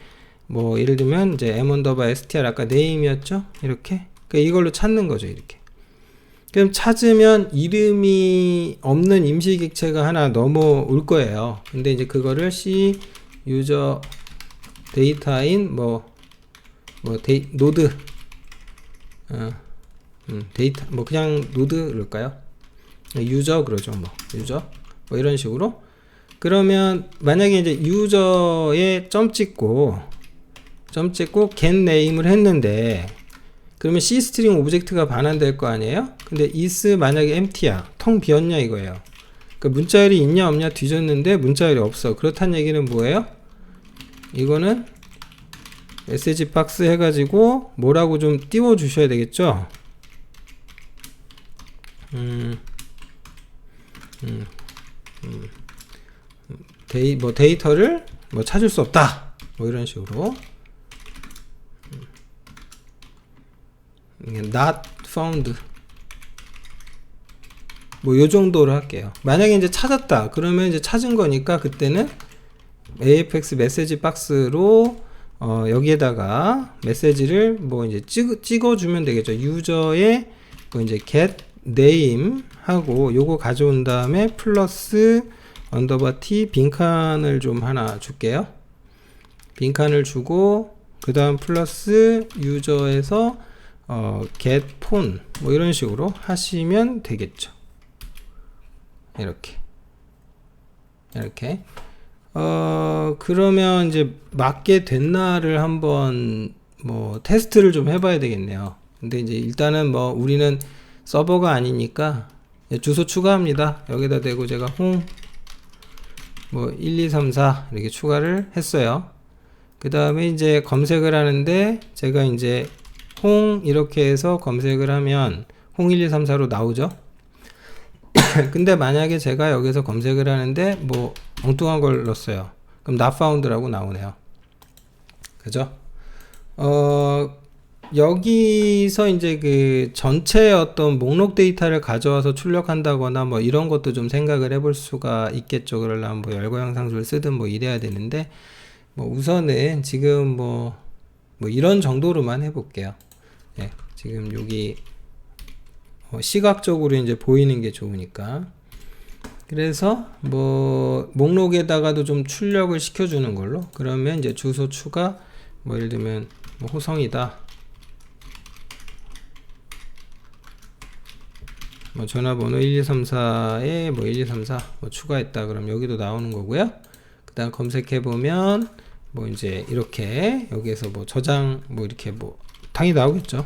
뭐 예를 들면 이제 m_str 아까 name이었죠. 이렇게. 그러니까 이걸로 찾는 거죠. 이렇게. 그럼 찾으면 이름이 없는 임시 객체가 하나 넘어올 거예요. 근데 이제 그거를 c user 데이터인 노드 데이터 뭐 그냥 노드 그럴까요? 유저 그러죠. 유저 뭐 이런 식으로. 그러면 만약에 이제 유저에 점 찍고 getName을 했는데 그러면 c스트링 오브젝트가 반환될 거 아니에요? 근데 is 만약에 empty야, 텅 비었냐 이거예요. 그러니까 문자열이 있냐 없냐 뒤졌는데 문자열이 없어. 그렇다는 얘기는 뭐예요? 이거는 message box 해가지고 뭐라고 좀 띄워 주셔야 되겠죠. 데이터를 뭐 찾을 수 없다. 뭐 이런 식으로. not found. 뭐 요 정도로 할게요. 만약에 이제 찾았다 그러면 이제 찾은 거니까 그때는 AFX 메시지 박스로 여기에다가 메시지를 뭐 이제 찍어주면 되겠죠. 유저의 뭐 이제 get name 하고 요거 가져온 다음에 플러스 언더바 t 빈칸을 좀 하나 줄게요. 빈칸을 주고 그 다음 플러스 유저에서 get phone 뭐 이런 식으로 하시면 되겠죠. 이렇게 그러면 이제 맞게 됐나를 한번 뭐 테스트를 좀 해봐야 되겠네요. 근데 이제 일단은 뭐 우리는 서버가 아니니까 주소 추가합니다. 여기다 대고 제가 홍 뭐 1234 이렇게 추가를 했어요. 그 다음에 이제 검색을 하는데 제가 이제 홍 이렇게 해서 검색을 하면 홍 1234로 나오죠. 근데 만약에 제가 여기서 검색을 하는데 뭐 엉뚱한 걸 넣었어요. 그럼 not found라고 나오네요. 그죠? 여기서 이제 그 전체 어떤 목록 데이터를 가져와서 출력한다거나 뭐 이런 것도 좀 생각을 해볼 수가 있겠죠. 그러려면 뭐 열거 영상수를 쓰든 뭐 이래야 되는데 뭐 우선은 지금 뭐 이런 정도로만 해볼게요. 예, 지금 여기 시각적으로 이제 보이는 게 좋으니까. 그래서 뭐 목록에다가도 좀 출력을 시켜주는 걸로. 그러면 이제 주소 추가 뭐 예를 들면 뭐 호성이다. 뭐 전화번호 1234에 뭐 1234 뭐 추가했다. 그럼 여기도 나오는 거고요. 그 다음 검색해 보면 뭐 이제 이렇게 여기에서 뭐 저장 뭐 이렇게 뭐 당연히 나오겠죠.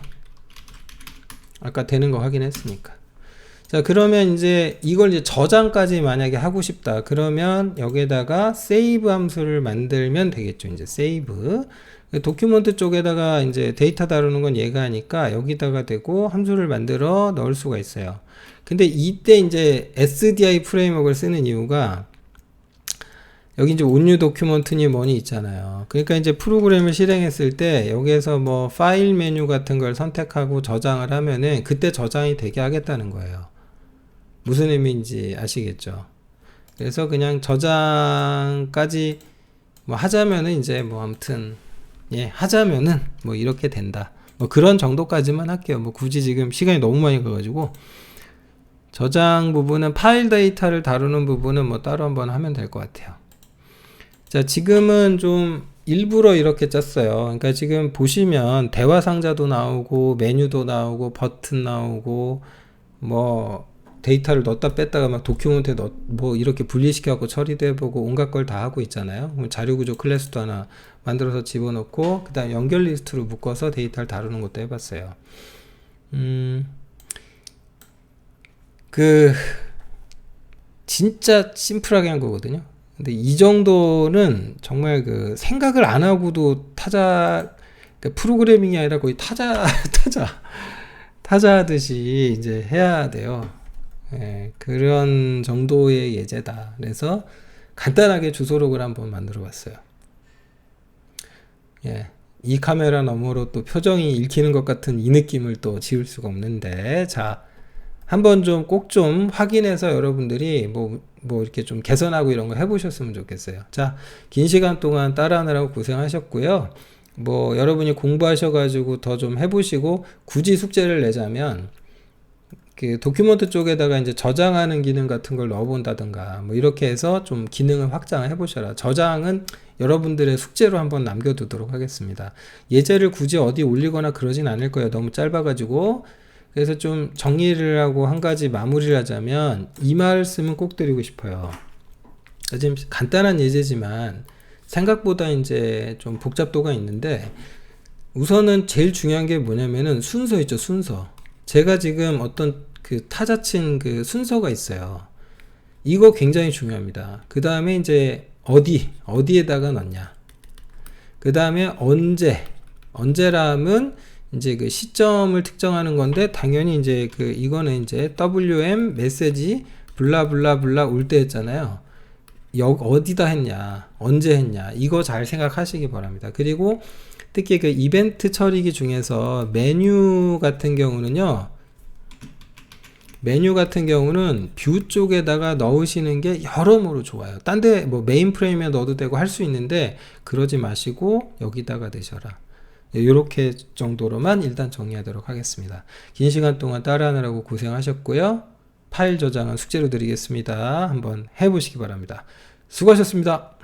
아까 되는 거 확인했으니까. 자, 그러면 이제 이걸 이제 저장까지 만약에 하고 싶다. 그러면 여기에다가 save 함수를 만들면 되겠죠. 이제 save. 도큐먼트 쪽에다가 이제 데이터 다루는 건 얘가 하니까 여기다가 대고 함수를 만들어 넣을 수가 있어요. 근데 이때 이제 SDI 프레임워크를 쓰는 이유가 여기 이제 온유 도큐먼트니 뭐니 있잖아요. 그러니까 이제 프로그램을 실행했을 때 여기에서 뭐 파일 메뉴 같은 걸 선택하고 저장을 하면은 그때 저장이 되게 하겠다는 거예요. 무슨 의미인지 아시겠죠? 그래서 그냥 저장까지 뭐 하자면은 이제 뭐 아무튼 예, 하자면은 뭐 이렇게 된다. 뭐 그런 정도까지만 할게요. 뭐 굳이 지금 시간이 너무 많이 가가지고 저장 부분은 파일 데이터를 다루는 부분은 뭐 따로 한번 하면 될 것 같아요. 자, 지금은 좀 일부러 이렇게 짰어요. 그러니까 지금 보시면 대화 상자도 나오고 메뉴도 나오고 버튼 나오고 뭐 데이터를 넣었다 뺐다가 막 도큐멘트에 뭐 이렇게 분리시켜 갖고 처리도 해보고 온갖 걸 다 하고 있잖아요. 그럼 자료구조 클래스도 하나 만들어서 집어넣고 그 다음 연결 리스트로 묶어서 데이터를 다루는 것도 해봤어요. 진짜 심플하게 한 거거든요. 근데 이 정도는 정말 그 생각을 안 하고도 프로그래밍이 아니라 거의 타자 하듯이 이제 해야 돼요. 예, 그런 정도의 예제다. 그래서 간단하게 주소록을 한번 만들어 봤어요. 예, 이 카메라 너머로 또 표정이 읽히는 것 같은 이 느낌을 또 지울 수가 없는데, 자, 한번 좀 꼭 좀 확인해서 여러분들이 뭐 이렇게 좀 개선하고 이런 거 해보셨으면 좋겠어요. 자, 긴 시간 동안 따라하느라고 고생하셨고요. 뭐 여러분이 공부하셔가지고 더 좀 해보시고 굳이 숙제를 내자면 그 도큐먼트 쪽에다가 이제 저장하는 기능 같은 걸 넣어본다든가 뭐 이렇게 해서 좀 기능을 확장을 해보셔라. 저장은 여러분들의 숙제로 한번 남겨두도록 하겠습니다. 예제를 굳이 어디 올리거나 그러진 않을 거예요. 너무 짧아가지고. 그래서 좀 정리를 하고 한 가지 마무리를 하자면 이 말씀은 꼭 드리고 싶어요. 지금 간단한 예제지만 생각보다 이제 좀 복잡도가 있는데 우선은 제일 중요한 게 뭐냐면은 순서 있죠, 순서. 제가 지금 어떤 그 타자친 그 순서가 있어요. 이거 굉장히 중요합니다. 그 다음에 이제 어디에다가 넣냐. 그 다음에 언제라면 이제 그 시점을 특정하는 건데 당연히 이제 그 이거는 이제 WM 메시지 블라블라블라 올 때 했잖아요. 어디다 했냐, 언제 했냐, 이거 잘 생각하시기 바랍니다. 그리고 특히 그 이벤트 처리기 중에서 메뉴 같은 경우는요, 메뉴 같은 경우는 뷰 쪽에다가 넣으시는 게 여러모로 좋아요. 딴 데 뭐 메인 프레임에 넣어도 되고 할 수 있는데 그러지 마시고 여기다가 내셔라. 이렇게 정도로만 일단 정리하도록 하겠습니다. 긴 시간 동안 따라하느라고 고생하셨고요. 파일 저장은 숙제로 드리겠습니다. 한번 해보시기 바랍니다. 수고하셨습니다.